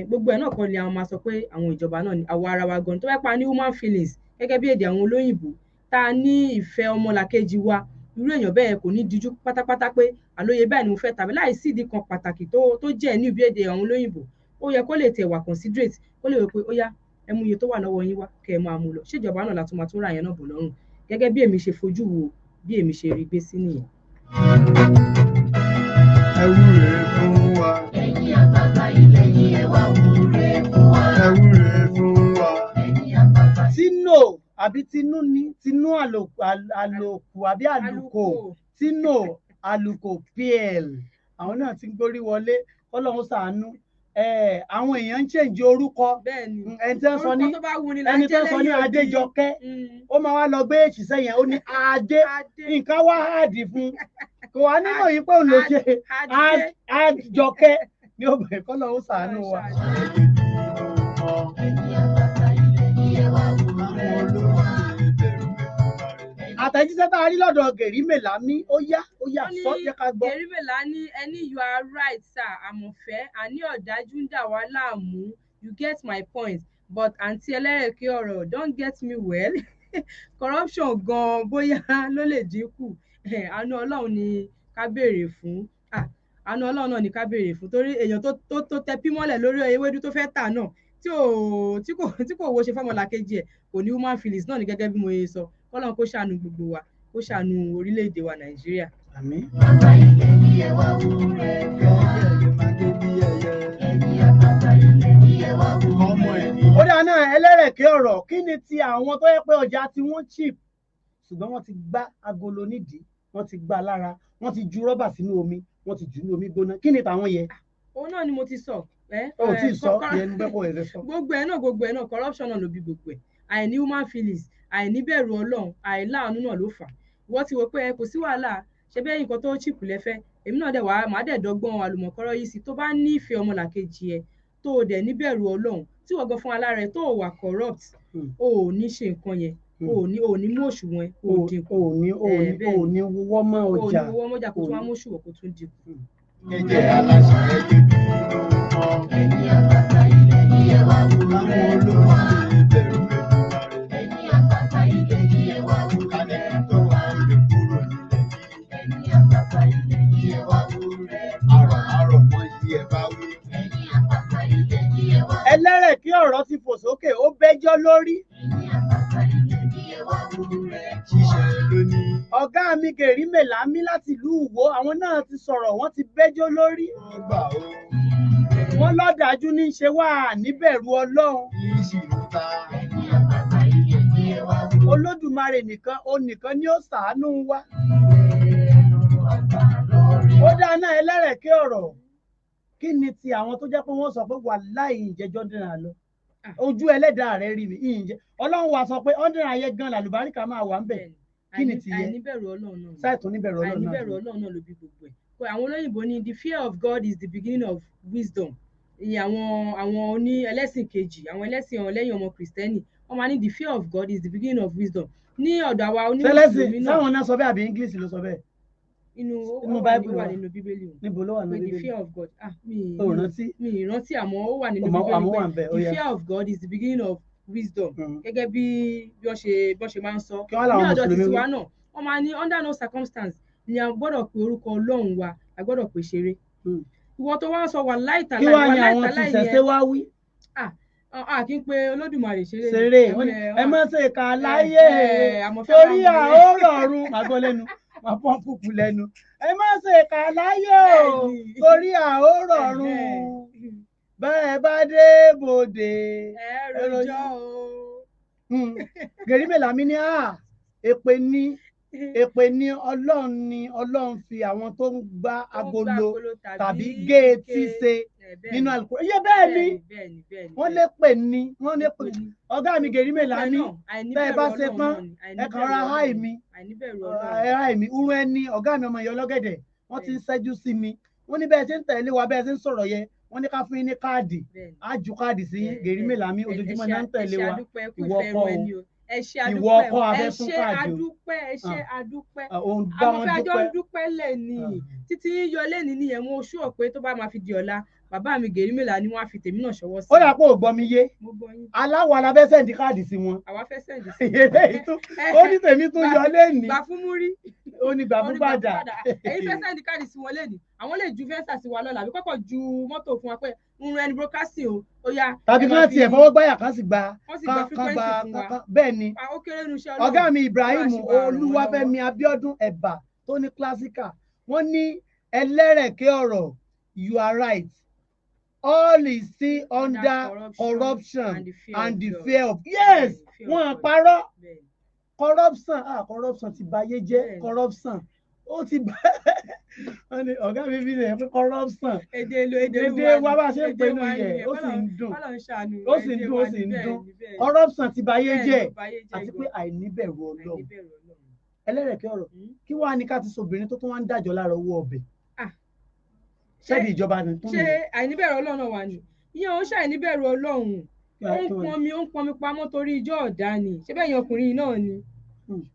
gbogbo ẹ̀ náà kọ́ ni àwọn máa sọ pé àwọn ìjọba náà ni àwọ̀ ara wa gan tó fẹ́ pa ní human feelings gẹ́gẹ́ bí èdè àwọn olóyìnbó tá a ní ìfẹ́ ọmọlàkejì wa irú èèyàn bẹ́ẹ̀ kò ní díjú pátápátá pé àlóye báyìí ni mo fẹ́ tàbí láì sí ìdí kan pàtàkì tó jẹ́ ní ibi èdè àwọn olóyìnbó ó yẹ kó lè tẹ̀ wà considerate kó lè wò pé ó yá ẹ mú iye tó wà lọ́wọ́ yín wá kẹ́ ẹ máa mú lọ ṣèjọba náà látún máa tún ra yẹn náà bò lọ́rùn gẹ́gẹ́ bí èmi ṣe fojú wo bí èmi ṣe rí gbé sí nìyẹn. ẹ wúre fún wa. ẹ̀yin àgbààgbà ilẹ̀ yìí ẹ wá wúre fún wa. ẹ wúre fún wa. ẹ̀yin àgbààgbà. tino àbí tinú ni tinú àlòkù àbí àlùkò tino àlùkò pl àwọn náà ti ń gbórí wọlé kọ́lọ́hún ṣàánú àwọn èèyàn ń ṣèǹjẹ orúkọ ẹni tó ń sọ ní Adéjọkẹ́ ó máa wá lọ gbé èsì sẹ́yìn ó ní adé nǹkan wá háàdì fún kò wá nínú yìí pé òun lè ṣe Adéjọkẹ́ ní obìnrin kọ́lọ́hún ṣàánú wa. àtẹ̀jíṣẹ́ tá a rí lọ́dọ̀ Gèrímèlá ní ó yá sọ jẹ́ ká gbọ́. Gèrímèlá ní ẹni you are right sir àmọ̀fẹ́ àní ọ̀dájú ń dà wá láàmú you get my point but àǹtí ẹlẹ́rẹ̀kẹ́ ọ̀rọ̀ don't get me well corruption gan bóyá ló lè dínkù àánú Ọlọ́run ni ká béèrè fún àánú Ọlọ́run náà ni ká béèrè fún torí èèyàn tó tẹ pímọ́lẹ̀ lórí ewédú tó fẹ́ tà náà tí kò wo ṣe fọ́mọlàkejì ẹ̀ kò ní human feelings náà ni gẹ́gẹ́ bí mo ṣe sọ kọ́lọ́n kó ṣàánú gbogbo wa kó ṣàánú orílẹ̀-èdè wa Nàìjíríà. Àmín. bàbá ilẹ̀ yìí ẹ wá wúre fún wa. ẹ̀yin àgbààgbà ilẹ̀ yìí ẹ wá wúre fún wa. ó dáa náà ẹlẹ́rẹ̀kẹ́ ọ̀rọ̀ kí ni ti àwọn tó yẹ pé ọjà tí wọ́n cheap ṣùgbọ́n wọ́n ti gbá agolo nídìí wọ́n ti gbá lára wọ́n ti ju rọ́bà sínú omi wọ́n ti jù ní omi gbóná kí ni tàwọn yẹ. òun náà ni mo ti sọ. ó ti sọ yẹn bẹ́ẹ̀ kọ́ ẹ̀ sọ. gbogbo ẹ̀ náà corruption náà ló bí gbogbo ẹ̀ àìní human feelings àìníbẹ̀rù Ọlọ́run àìláàánú náà ló fà á wọ́n ti wò pé kò sí wàhálà ṣe bẹ́ẹ̀ nǹkan tó chìpù lẹ́fẹ́ èmi náà dẹ̀ wá màá dẹ̀ dọ́gbọ́n àlùmọ̀kọ́rọ́ yìí sí tó bá nífẹ̀ẹ́ ọmọlàkejì ẹ̀ tó o dẹ̀ níbẹ̀rù Ọlọ́run tí wọ́n gan fún alára ẹ̀ tó o wà corrupt o ò ní ṣe nǹkan yẹn o ò ní mú òṣùwọ̀n ẹ̀ o ò dínkù o ò ní wọ́wọ́ mọ́ ọjà kó tún wá mú òṣùwọ̀n kó tún dínkù. ẹ jẹ́ aláṣà ẹ jẹ́ bí inú wọn. ẹ̀yin àgbààgbà ilẹ̀ yìí ẹ wá wúre fún wa. ẹlẹ́rẹ̀kẹ́ ọ̀rọ̀ ti fò sókè ó bẹ́jọ́ lórí. ọ̀gá mi Gèrímèlá mi láti ìlú Ìwó àwọn náà ti sọ̀rọ̀ wọ́n ti bẹ́jọ́ lórí. wọ́n lọ́dájú ní í ṣe wá níbẹ̀rù Ọlọ́run. Olódùmarè nìkan ni ó ṣàánú wa. ó dáa náà ẹlẹ́rẹ̀kẹ́ ọ̀rọ̀ kí ni ti àwọn tó jẹ́ pé wọ́n sọ pé wàláhì ìjẹ́jọ́ dínà lọ ojú ẹlẹ́dàá rẹ̀ rí mi ìyìnjẹ́ Ọlọ́run wa sọ pé ọ̀dínà ayé gan làlùbáríkà máa wà ń bẹ̀ kí ni ti yẹ àìníbẹ̀rù Ọlọ́run náà ṣáìtò níbẹ̀rù Ọlọ́run náà ló bí gbogbo ẹ̀ àwọn olóyìnbó ní the fear of God is the beginning of wisdom àwọn oní ẹlẹ́sìn kejì àwọn ẹlẹ́sìn ọlẹ́yìn ọmọ Kristẹni wọ́n máa ní the fear of God is the beginning of wisdom ní ọ̀dọ̀ àwa onímọ̀sílùmí náà sáwọn náà sọ bẹ́ẹ̀ àbí English ló sọ bẹ́ẹ̀ inú Bible wà nínú Bíbélì níbo ló wà nínú Bíbélì the fear of God mi ìrántí àmọ́ ó wà nínú Bíbélì pé the fear of God is the beginning of wisdom gẹ́gẹ́ bí wọ́n ṣe máa ń sọ ní ọ̀dọ̀ tìtiwa náà wọ́n máa ní under no circumstance ni a gbọ́dọ̀ pe orúkọ Ọlọ́run wa a gbọ́dọ̀ pe ṣeré ìwọ tó wá ń sọ wà láìtàláì kí wàá ní àwọn tí ṣẹ̀ṣẹ̀ wá wí. kí n pe Olódùmarè ṣeré ẹ má ṣe kà láyé torí àórọ̀rùn màgbọ́ lẹ́nu máa pọ́n púpù lẹ́nu ẹ má ṣe kà láyé o torí àórọ̀rùn bẹ́ẹ̀ bá dé bòde ẹrọjọ́ o. Gẹ̀rímẹ̀lá mi ní èpè ní Ọlọ́run fi àwọn tó ń gbá agolo tàbí géètì ṣe nínú Al-Qur'an. Bẹ́ẹ̀ ni wọ́n lè pè ní ọ̀gá mi Gẹ̀rímẹ̀lá ní bẹ́ẹ̀ bá ṣe pọ́n ẹ kàn ra háì mi urun ẹni ọ̀gá mi ọmọ ìyá ọlọ́gẹ̀dẹ̀ wọ́n ti ń ṣẹ́jú sí mi wọ́n ní bẹ́ẹ̀ ṣe ń tẹ̀lé wa bẹ́ẹ̀ ṣe ń sọ̀rọ̀ yẹn wọ́n ní ká fún yín ní káàdì á ju káàdì sí Gẹ̀rímẹ̀lá mi ojoojúmọ́ náà ń tẹ̀lé wa ìwọ ọkọ abẹ́ fún káàdì ẹ ṣe àdúpẹ́ àwọn àjọ ń dúpẹ́ lẹ́ni títí yíyọ lẹ́ni nìyẹn mo ṣú ọ pé tó bá máa fi di ọ̀la bàbá mi Gẹ̀rímẹ̀lá ni wọ́n á fi tèmi náà ṣọwọ́ sí. ó dà pé ò gbọ́ mi yé aláwọ̀ alábẹ́ sẹ́ǹdì káàdì sí wọn. àwa fẹ́ sẹ́ǹdì sí wọn. ó ní tèmi tún yọ lẹ́ni. gbà fún múrí. ó ní gbà fún bàdà. èyí fẹ́ sẹ́ǹdì káàdì sí wọn lẹ́ni àwọn lè ju fẹ́ǹsà sí wa lọ́la àbí kọ́kọ́ ju mọ́tò fún wa pé ń rẹ ní broadcasting o ó yá. tàbí kí wọ́n tiẹ̀ fọwọ́ gbáyà kan sì gba bẹ́ẹ̀ ni ọ̀gá mi Ibrahim Olúwafẹ́mi Abíọ́dún Ẹ̀bà tó ní classical wọ́n ní ẹlẹ́rẹ̀kẹ́ ọ̀rọ̀ you are right. All is still under corruption and the fear of yes wọn àparọ́ corruption ti bayé jẹ́ corruption ó ti bá ọ̀gá mi bí lè pé corruption èdè wa bá ṣe ń pè ní yẹ ó sì ń dùn corruption ti bayé jẹ́ àti pé àìníbẹ̀rù Ọlọ́run ẹlẹ́rẹ̀kẹ́ ọ̀rọ̀ kí wàá ní ká ti sọ obìnrin tó tún wá ń dájọ́ lára owó ọbẹ̀. Ṣebí ìjọba ni tó ń ṣe àìníbẹ̀rù Ọlọ́run wà ní ìyẹn ó ṣàìníbẹ̀rù Ọlọ́run ó ń pọnmi pamọ́ torí ijó ọ̀dà ni ṣé bẹ́ẹ̀ yẹn ọkùnrin náà ni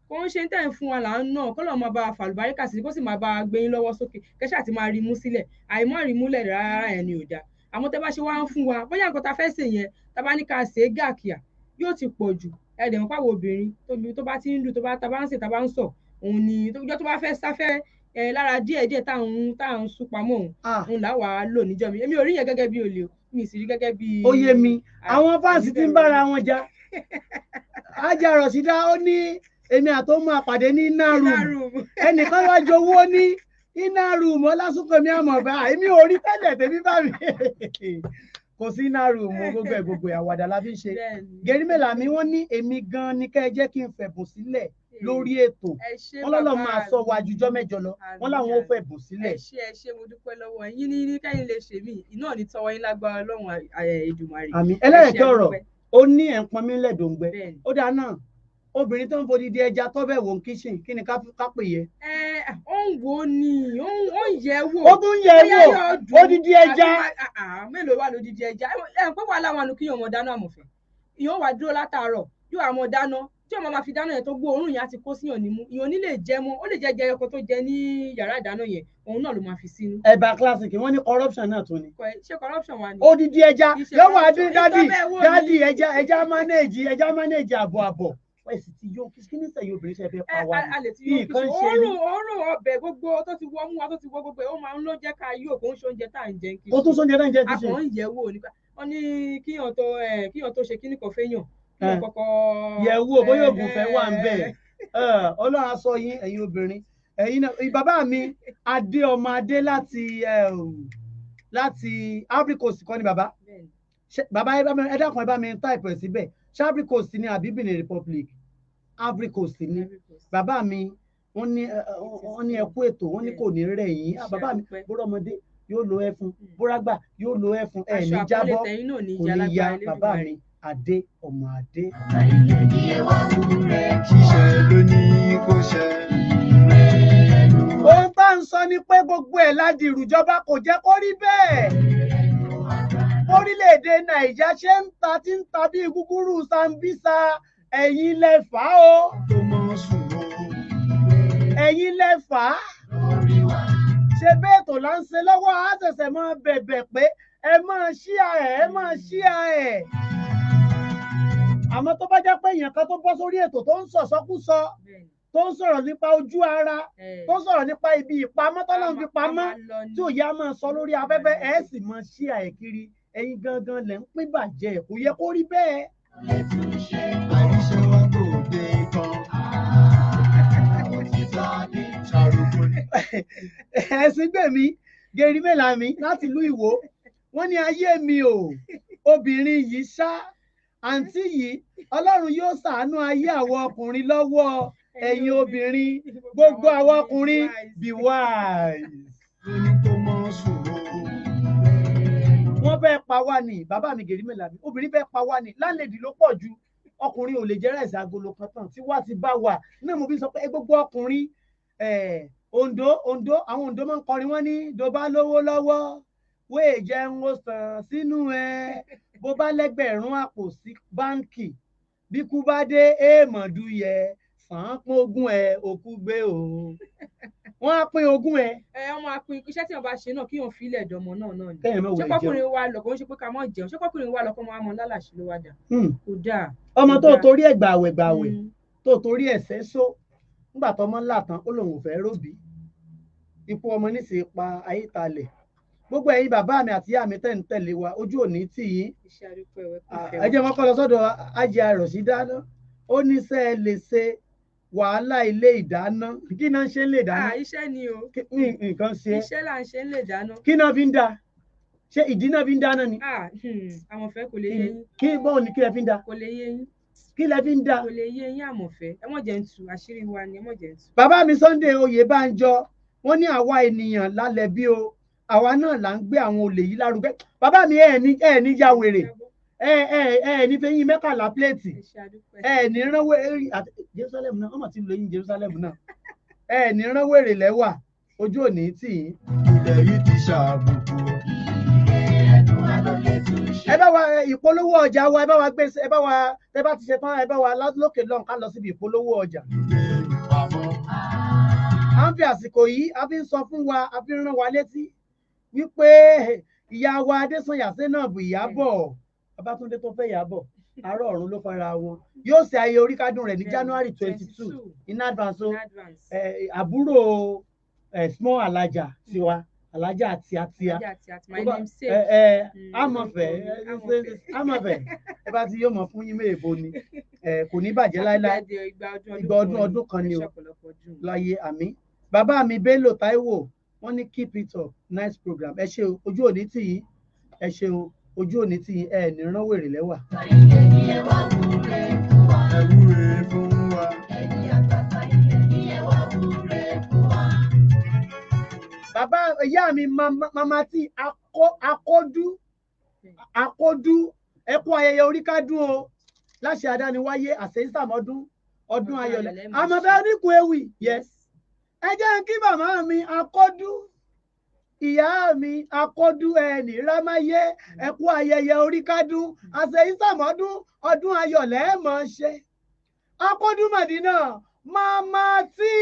kò ń ṣe ń tẹ̀ ń fún wa là ń náà kọ́lọ̀ máa bá a fàlùbáríkà sí kó sì máa bá a gbé yín lọ́wọ́ sókè kẹ́sà ti máa rí mú sílẹ̀ àìmọ́ rí múlẹ̀ rárá ẹ̀ ni ò dáa àmọ́ tẹ́ bá ṣe wá ń fún wa bóyá nǹkan ta fẹ́ sè yẹn tá bá ní ká sè é gàkìá yóò ti pọ̀ jù ẹ̀dẹ̀ wọn pàwọ̀ obìnrin tó bá ti ń dùn tá bá ń sè tá bá ń sọ òun ni tó bá fẹ́ sáfẹ́ lára díẹ̀ táwọn ń sún pamọ́ òun làwa lò níjọ́ mi èmi ò rí yẹn gẹ́gẹ́ bí olè mi sì rí gẹ́gẹ́ bí. ó yé mi àwọn fáǹsì ti ń bára wọn jà Ajá Rọ̀ṣídà ó ní èmi àtọ́mú àpàdé ní iná rúùmù ẹnìkan wá jowó ní iná rúùmù ọlásùnkàn mi àmọ̀ bá èmi ò rí tẹ́lẹ̀ tèmi bá mi kò sí iná rúùmù gbogbo àwàdà la fi ń ṣe Gẹ̀rímẹ̀lá mi wọ́n ní èmi gan ni kẹ́ ẹ jẹ́ kí n fẹ̀bùn sílẹ̀ lórí ètò wọn lọ́lọ́ máa sọ wa jùjọ́ mẹ́jọ lọ wọn làwọn ò fẹ́ bùn sílẹ̀. ẹ ṣé mo dúpẹ́ lọ́wọ́ yín ní kẹ́yìn lè ṣe mí iná ní tọwọ́ yín lágbára Ọlọ́run Èdùmàrè. àmín ẹlẹ́rẹ̀kẹ́ ọ̀rọ̀ ó ní ẹ̀ ń pọn mí lẹ́dọ̀ǹgbẹ ó dáa náà obìnrin tó ń fodidi ẹja tó bẹ̀ wò ń kíṣìn kí ni ká pè yẹ. ó ń wo ni ó ń yẹ̀ wò. ó tún yẹ̀ wò odidi ẹja. mélòó wà lódidi ẹja ẹ pé wàhálà wà nù kí yóò mọ dáná àmọ̀fẹ́ ìyóò wà dúró látàárọ̀ yóò àmọ̀ dáná tí ọmọ máa fi dáná yẹn tó gbó òórùn yẹn á ti kó síyàn nímú ìyàn nílé jẹ mọ́ ó lè jẹ ẹyọkọ tó jẹ ní yàrá ìdáná yẹn òun náà ló máa fi sínú. Ẹ̀bà classic wọ́n ní corruption náà tún ni. ṣé corruption wà ní. odidi ẹja yóò wá dín dádì ẹja manage àbọ̀ wọ́n sì ti yó kí ní sẹ́yìn obìnrin ṣe fẹ́ pa wá ní nǹkan ṣe ní. òórùn ọbẹ̀ gbogbo tó ti wọ́ mú wa tó ti wọ́ gbogbo ẹ̀ ó máa ń ló jẹ́ ká yóò kó ń ṣe oúnjẹ tá à ń jẹ kí. kó tún sóúnjẹ náà ń jẹ kí ṣe. àpò ń yẹ̀ wò nípa wọ́n ní kíyàn tó ṣe kíní kan fẹ́yàn yẹ̀ wò bóyá oògùn fẹ́ wà ń bẹ̀ Ọlọ́run á sọ yín ẹ̀yin obìnrin ẹ̀yin náà bàbá mi Adé ọmọ Adé láti Ivory Coast kọ́ ni bàbá ẹ dákun ẹ bá mi táìpù ẹ̀ síbẹ̀ ṣé Ivory Coast ni àbí Benin Republic Ivory Coast ni bàbá mi wọ́n ní ẹkú ètò wọ́n ní kò ní rẹ̀ yín bàbá mi bóra ọmọdé yóò lo ẹfun bórágbà yóò lo ẹfun ẹ ní jábọ́ kò ní ya bàbá mi Adé ọmọ Adé. ṣiṣẹ́ ló ní kó ṣe. ohun tá à ń sọ ni pé gbogbo ẹ̀ láti ìrùjọba kò jẹ́ kó rí bẹ́ẹ̀. orílẹ̀-èdè Nàìjíríà ṣe ń ta bí gúgúrú Sambisa ẹ̀yin lẹ fà á o. ẹ̀yin lẹ fà á. ṣe bẹ́ẹ̀ tó là ń ṣe lọ́wọ́ á ṣẹ̀ṣẹ̀ máa bẹ̀bẹ̀ pé ẹ máa ṣíà ẹ̀. àmọ́ tó bá jẹ́ pé èèyàn kan tó bọ́ sórí ètò tó ń sọ̀sọ́kúsọ tó ń sọ̀rọ̀ nípa ojú ara tó ń sọ̀rọ̀ nípa ibi ìpamọ́ tọ́lọ́ ń fi pamọ́ tí ò yá máa sọ lórí afẹ́fẹ́ ẹ̀ sì máa ṣíà ẹ̀ kiri ẹ̀yin gangan lẹ̀ ń pín bàjẹ́ kò yẹ kó rí bẹ́ẹ̀. àìṣe wa kò dé tán. ẹ̀sìn gbèmí Gẹ̀rímẹ̀lá mi láti ìlú Ìwó wọ́n ní ayé mi o obìnrin yìí ṣá àǹtí yìí Ọlọ́run yóò ṣàánú ayé àwọn ọkùnrin lọ́wọ́ ẹ̀yin obìnrin gbogbo àwọn ọkùnrin be wise. lóní kó mọ́ sùn o. Wọ́n fẹ́ pa wá ní bàbá mi gèrí mẹ́la mi obìnrin fẹ́ pa wá ní láńlẹ́dì ló pọ̀ ju ọkùnrin ò lè jẹ́ ráìsì agolo kan tán tí wá ti bá wà náà mo fi sọ pé gbogbo ọkùnrin Ondo àwọn Ondo máa ń kọrin wọ́n ní tó bá lówó lọ́wọ́ wéè jẹun ó sàn sínú bó bá lẹ́gbẹ̀rún àpò sí báǹkì bí kú bá dé èèmọ̀dù yẹ sàn án pín ogún òkú gbé o wọ́n á pín ogún wọ́n máa pín iṣẹ́ tí wọ́n bá ṣe náà kí wọ́n fi ilẹ̀ dọmọ náà ni ṣé kọkùnrin wa lọ kò ń ṣe pé ká mọ̀ jẹun ṣé kọkùnrin wa lọ kọ́ máa mọ lálàṣí ló wá dà kò dáa. ọmọ tó torí ẹ̀ gbàwẹ̀ tó torí ẹ̀ sẹ́só nígbà tó ọmọ ńlá tán ó lòun ò fẹ́ róbì ipò ọmọ níṣẹ́ pa ayétalẹ̀ gbogbo ẹ̀yin bàbá mi àti ìyá mi tẹ̀ ń tẹ̀lé wa ojú òní tì yín ẹ jẹ́ wọn kọ́ lọ sọ́dọ̀ ajé àròsí dáná ó ní sẹ́ ẹ lè ṣe wàhálà ilé ìdáná kí náà ṣe ń lè dáná. Iṣẹ́ ni o nǹkan ṣe iṣẹ́ là ń ṣe ń lè dáná. kí náà fi ń da ṣé ìdí náà fi ń dáná ni. Àmọ̀fẹ́ kò lè yé yín. kí bọ́ọ̀ ni kí lẹ fi ń da. kò lè yé yín. kí lẹ fi ń da. kò lè yé yín Àmọ̀fẹ́ ẹ mọ̀ jẹ́ ń tu àṣírí wa ni ẹ mọ̀ jẹ́ ń tu. bàbá mi Sunday Oyèbánjọ wọ́n ní àwa ènìyàn lálẹ́ bí o àwa náà là ń gbé àwọn olè yìí lárugẹ bàbá mi ẹ ní ya wèrè ní fẹyín mẹ́kànlá pléètì ní ránwé Jerusalem náà ọmọ tí ń lo yín Jerusalem náà ní ránwèrè lẹ́wà ojú òní tì í. ilẹ̀ yìí ti ṣàbùkù. ẹ bá wa ìpolówó ọjà wa ẹ bá wa gbé ẹ bá wa ẹ bá ti ṣe tán ẹ bá wa lókè lọ́hùn ká lọ síbi ìpolówó ọjà. à ń fi àsìkò yìí a fi ń sọ fún wa a fi ń rán wa létí wípé ìyá wa Adésànyà Zainab Ìyábọ̀ Babátúndé tó fẹ́ Ìyábọ̀ àárọ̀ ọ̀run ló fara wọn yóò ṣe ayẹyẹ oríkádùn rẹ̀ ní January 22 in advance àbúrò small alájà tiwa alájà àti àtìyá amọ̀fẹ́ ẹ bá ti yóò mọ̀ fún yín méèbó ni kò ní bàjẹ́ láéláé ìgbà ọdún kan ni o láyé àmì bàbá mi Bello Táíwò wọ́n ní keep it up nice program ẹ ṣé o ojú òní tì yín ẹ ṣé o ojú òní tì yín ẹ ní rán wèrè lẹ́wà. bàbá ìyá mi mama tí akódú ẹkún ayẹyẹ oríkádùn o láṣẹ àdániwáyé àṣeyísàmọdún ọdún ayọ̀lẹ̀ àmọ̀bẹ́ oníkun ewì yes ẹ jẹ́ kí màmá mi akódú ìyá mi akódú ẹnì rámáyé ẹkún ayẹyẹ oríkádùn àṣeyísàmọdún ọdún ayọ̀lẹ̀ mọ̀ ṣe akódú Màdínà mama tí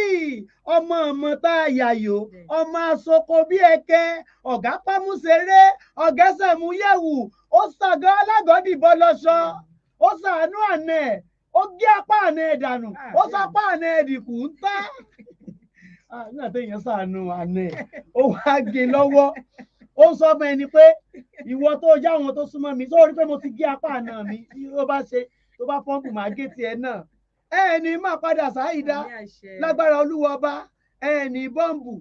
ọmọ tá a yàyò ọmọ asoko bí ẹkẹ ọ̀gá pámúṣeré ọ̀gẹ́sẹ̀mú yẹ̀wù ó ṣàgọ́ alágọ́dìbọ lọ́ṣọ́ ó ṣàánú àná ẹ̀ ó gé apá àná ẹ̀ dànù ó sapá àná ẹ̀ dìkù ń tá nígbà téèyàn ṣàánú àná ẹ̀ ó wá gé lọ́wọ́ ó sọ fún ẹni pé ìwọ tó já àwọn tó súnmọ́ mi sórí pé mo ti gé apá àná mi tó bá pọ́ǹpù máa gé tiẹ̀ náà ẹni máa padà sáìdá lágbára Olúwa ọba ẹni bọ́ǹbù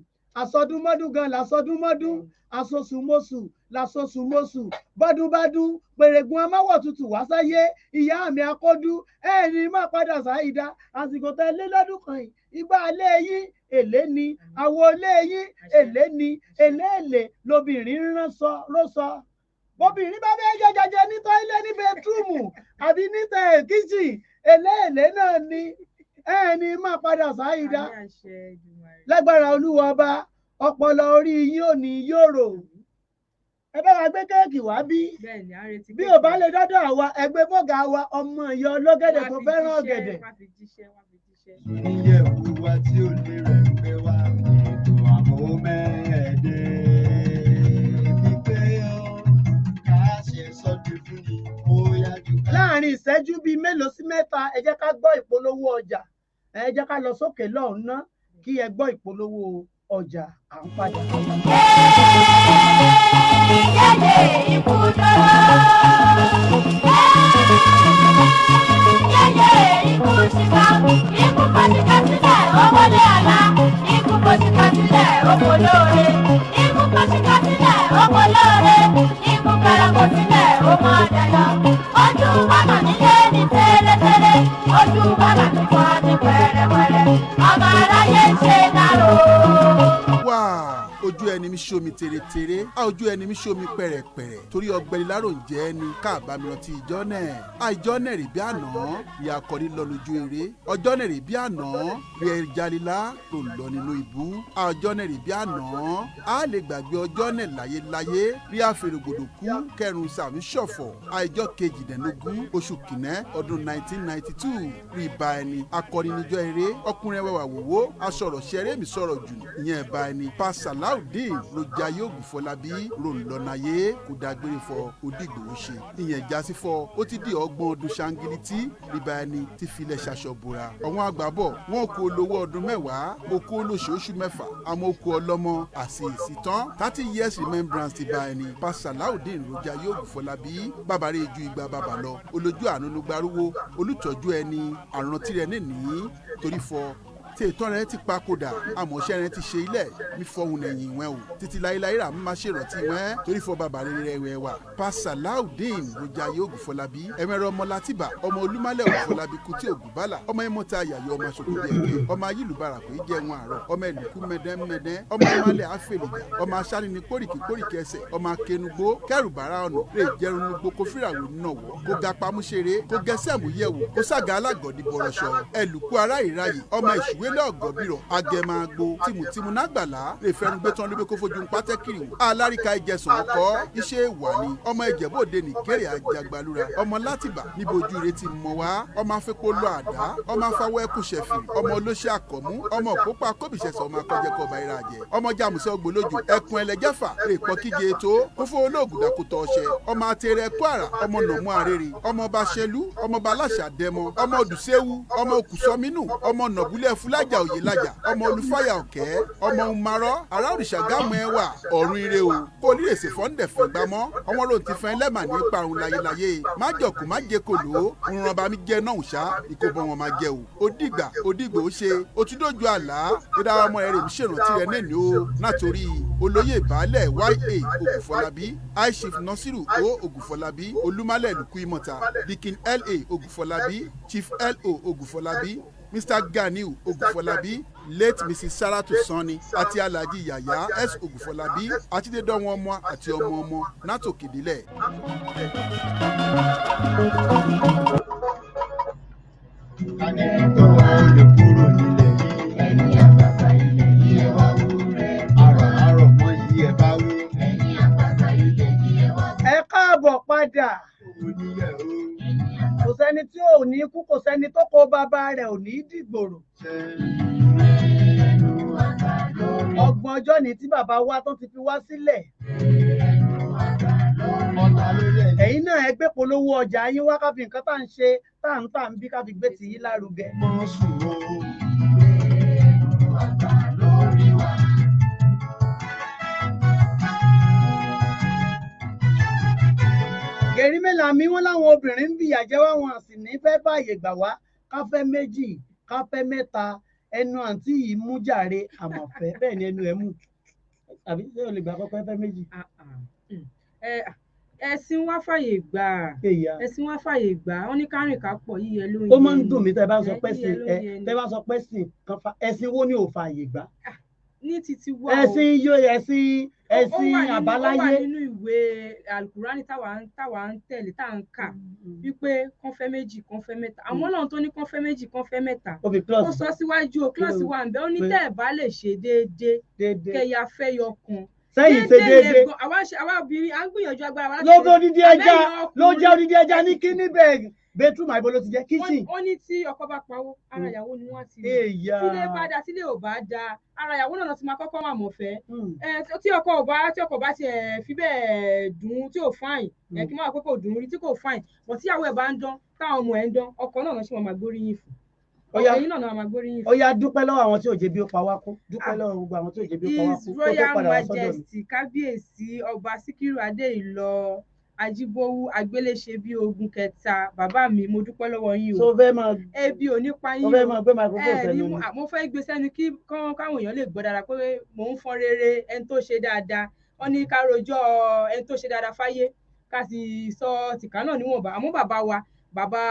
àsọdúnmọ́dún gan làsọdúnmọ́dún àsosùmọ́sù làsosùmọ́sù bọ́dúnbádún pèrègùn amáwọ̀ tutù wá sáyé ìyá mi akódú ẹni máa padà sáìdá àsìkò tẹ́lẹ̀ lọ́dún kan yìí ìgbà alẹ́ yín èlé ni àwọ̀ ilé yín èlé ni èlé lobìnrin ló sọ bóbìnrin bá fẹ́ jẹjẹjẹ ní tọ́ílẹ̀ ní bẹẹtúrúmù àbí ní kíchìn èlé náà ni ẹni máa padà sáyidá lágbára Olúwa ọba ọpọlọ orí yín ò ní yòrò ẹ bá wa gbé kéèkì wá bí ò bá lè dọ́dọ̀ àwa ẹgbẹ́ fọ́gà wa ọmọ ìyá ọlọ́gẹ̀dẹ̀ tó fẹ́ràn ọ̀gẹ̀dẹ̀. ìyẹ̀wò wa tí ò lè rẹ̀ ń gbé wa ètò àmọ́ mẹ́ẹ̀ẹ́dẹ́ wípé ó ká ṣe sọ́dún fún mi ó yájú ká. láàrin ìṣẹ́jú bíi mélòó sí mẹ́ta ẹ jẹ́ ká gbọ́ ìpolówó ọjà ẹ jẹ́ ká lọ sókè lọ́hùn ná kí ẹ gbọ́ ìpolówó ọjà à ń padà. Yẹ́yẹ́ ikú dọ́rọ́. Yẹ́yẹ́ ikú síta. Ikú kọ́síkà sílẹ̀ ọmọdé àlá. Ikú kọ́síkà sílẹ̀ ọmọ lóore. Ikú kọ́síkà sílẹ̀ ọmọ lóore. Ikú tèrètèrè a ojú ẹni mi ṣomi pẹ̀rẹ̀pẹ̀rẹ̀ torí ọgbẹ́ni lárò ń jẹ́ ẹni káàbámi rántí ìjọ náà àìjọ náà rè bí àná rí akọni lọ lójú eré ọjọ́ náà rè bí àná rí ẹjalilá ló ń lọ nínú ìbú ọjọ́ náà rè bí àná a lè gbàgbé ọjọ́ náà láyéláyé rí àfẹrẹgbòdò kú kẹrùn sàmì ṣọ̀fọ̀ àìjọ kejìdínlógún oṣù kìnnẹ́ ọdún 1992 rí ibà ẹni akọni níjọ eré ọkùnrin ẹwà wòwó aṣọ̀rọ̀ ṣeré mi sọ̀rọ̀ jù ìyẹn ibà ẹni pa Salaudeen ló jayé Ògúnfọlábí ló ń lọ́nàyé kó dágbére fọ Odígbòho ṣe ìyẹn jásí fọ ó ti di ọgbọ̀n ọdún ṣáńgìlìtì ríba ẹni ti filẹ̀ ṣaṣọ bora ọ̀wọ́n àgbàbọ̀ wọn kó olówó ọdún mẹ́wàá okó olóṣooṣù mẹ́fà àmọ́ okó ọlọ́mọ àti ìsìtàn 30 years remembrance ti ba ẹni pa Salaudeen ló jayé Ògúnfọlábí bàbá rẹ̀ ju ìgbà bàbá lọ olójú àánú ló gbárùwò olùtọ́jú ẹni àrùn tirẹ̀ nìní torí fọ tí ìtàn rẹ ti papòdà àmọ̀ṣẹ́ rẹ ti ṣe ilẹ̀ mi fọhùn lẹ́yìn ìwọ̀n o títí láéláé rà má ṣe rántí wọn torí fọ bàbá rere rẹ wà pa Salaudeen ló jayé Ògúnfọlábí ẹ̀mẹ̀rẹ̀ ọmọ látìbà ọmọ olúmọ̀lẹ̀ Ògúnfọlábí kú tí ògùnbálà ọmọ ẹ̀mọ́ta àyàyọ ọmọ aṣọ́kù díẹ̀ ọmọ ayélujára kò í jẹun àárọ̀ ọmọ ẹ̀lùkú mẹ́dẹ́mẹ́dẹ́ ọmọ ẹ̀mọ́lẹ̀ àfẹ̀lẹ̀jà ọmọ aṣánini kórìkì ẹsẹ̀ ọmọ akẹnugbó kẹrùbárà ọ̀nà rè jẹrunugbó kó fìràwé náwó kó ga pamúṣeré kó gẹsẹ̀ múyẹ̀wò kó ságà alágọ̀dì bọ̀rọ̀ṣọ ẹ̀lùkú ará ìráyè ọmọ ìṣùwélẹ̀ ọ̀gọ́bìrọ̀ agẹmàgbò tìmùtìmù nágbàlá lè fẹ́ràn gbé tán lóbi kó fojú ń pátẹ́kìrì wò alárìíká ìjẹsùn ọkọ iṣẹ́ ìwà ni ọmọ ìjẹ̀bọ̀dé nìkéré àjàgbàlúra ọmọ látìbà níbo ojú rẹ ti mọ̀ wá ọmọ afẹ́pọ̀ lọ àdá ọmọ afáwọ́ ẹkùn ṣẹ̀fìrì ọmọ olóṣẹ́ àkọ́mú ọmọ òpópá kóbìṣẹ̀sẹ̀ ọmọ akọ́jẹ́kọ̀ ọba ìrà jẹ ọmọ jàmùsẹ́ ògbólójú ẹkùn ẹlẹ́jẹ̀fà lè pọ́ kíje ètò fúnfún olóògùn dàkútọ̀ ọ̀ṣẹ́ ọmọ atẹrẹ kwara ọmọ nọ̀mú àrèrè ọmọ baṣẹlú ọmọ baláṣà dẹmọ ọmọ òdùsẹ́wù ọmọ òkùsọmínú ọmọ nọ̀búlẹ̀ fúlájà òyìnlájà ọmọ olùfàyà ọ̀kẹ́ ọmọ umarọ́ ará òrìṣà gámù ẹwà ọ̀run ire o kó onírèsè fọ́ndẹ̀fẹ̀ gbámọ́ ọmọ ló ti fẹ́ lẹ́mà ní parun láyéláyé má jọ̀kù má jẹ kòló òun bá mi jẹ náà ṣá ìkóbọ̀ wọn máa jẹ o Odígbò ó ṣe ó ti dójú àlá dídá ọmọ rẹ̀ mi ṣèrántí rẹ̀ nẹ́ni o látòrí olóyè baálẹ̀ YA Ògúnfọlábí aishif Nasiru O Ògúnfọlábí olúmọ̀lẹ̀ lùkú ìmọ̀ta dikin LA Ògúnfọlábí chief LO Ògúnfọlábí Mr. Ganiu Ògúnfọlábí late Mrs. Saratu Sanni àti Alhaji Yaya S. Ògúnfọlábí àti dédé wọn ọmọ àti ọmọ ọmọ látòkèdélẹ̀. Tani tó lè kúrò nílẹ̀ yìí. Ẹ̀yin àgbààgbà ilẹ̀ yìí ẹ wá wúre. Àrọ̀ mọ́ yìí ẹ bá wí. Ẹ̀yin àgbààgbà ilẹ̀ yìí ẹ wá wúre. ẹ káàbọ̀ padà Onílẹ̀ o. kò sẹ́ni tí ò ní kú kò sẹ́ni tó kó bàbá rẹ̀ ò ní dìgbòrò ọgbọ̀n ọjọ́ ní tí bàbá wa tó ti fi wá sílẹ̀ ẹ̀yin náà ẹ gbé polówó ọjà yín wá káfí nǹkan tá à ń ṣe tá à ń bí káfí gbé tì yín lárugẹ. Mọ́ sùn o. gèrí mélòó mi wọn láwọn obìnrin ń fìyà jẹ wá wọn sì ní fẹ́ fààyè gbà wá ká fẹ́ méjì ká fẹ́ mẹ́ta ẹnu àǹtí yìí mú jàre àmọ̀fẹ́ bẹ́ẹ̀ ni ẹnu ẹ̀ mú àbí ṣé o lè gbà kọ́kọ́ fẹ́ méjì. ẹ̀sìn wá fàyè gbà ẹ̀sìn wá fàyè gbà wọn ní kárìn ká pọ̀ yíyẹ ló ń yẹ. ó máa ń dùn mí tẹ́ bá sọ pẹ́sìn tẹ́ bá sọ pẹ́sìn kan ẹ̀sìn wo ni ò fààyè gbà. ní títí wá ẹ̀sìn àbáláyé. ó wà nínú ìwé alukurani táwa ń tẹ̀lé tá à ń kà wípé kán fẹ́ méjì kán fẹ́ mẹ́ta àwọn náà tó ní kán fẹ́ méjì kán fẹ́ mẹ́ta ó sọ síwájú o kílọ̀sì wa ń bẹ ó ní tẹ́ ẹ̀ bá lè ṣe déédéé kẹyà fẹ́ yọ kan sẹ́yìn ṣe déédéé àwa obìnrin à ń gbìyànjú agbára wa láti ló bó dídí ẹja ló jẹ́ odidi ẹja ní kíní bẹ́ẹ̀ bedroom àìbó ló ti jẹ́ kitchen. ó ní tí ọkọ bá pawó ara ìyàwó ni wọ́n ti rí tílé bá da tílé ò bá da ara ìyàwó náà ti máa kọ́kọ́ wà mọ̀fẹ́ tí ọkọ bá ti fi bẹ́ẹ̀ dùn tí ò fáìn kí n máa pé kò dùn rí tí kò fáìn bọ̀ tíyàwó ẹ̀ bá ń dán táwọn ọmọ ẹ̀ ń dán ọkọ náà lọ sí wọn máa gbóríyìn fún ọkùnrin náà máa gbóríyìn fún. ó yá dúpẹ́ lọ́wọ́ àwọn tí ò jẹ́ bí ó pa wá kú dúpẹ́ lọ́wọ́ gbogbo àwọn tí ò jẹ́ bí ó pa wá kú. His Royal Majesty kábíyèsí ọba Síkírù Adéìlọ Ajíbówú agbéléṣe bí ogun kẹta bàbá mi mo dúpẹ́ lọ́wọ́ yín o ebi ò ní pa yín o mo fẹ́ gbé sẹ́nu kí káwọn èèyàn lè gbọ́ dára pé mò ń fọ́n rere ẹni tó ṣe dáadáa wọ́n ní ká rojọ́ ẹni tó ṣe dáadáa fáyé ká sì sọ tìkà náà níwọ̀nba àmọ́ bàbá wa bàbá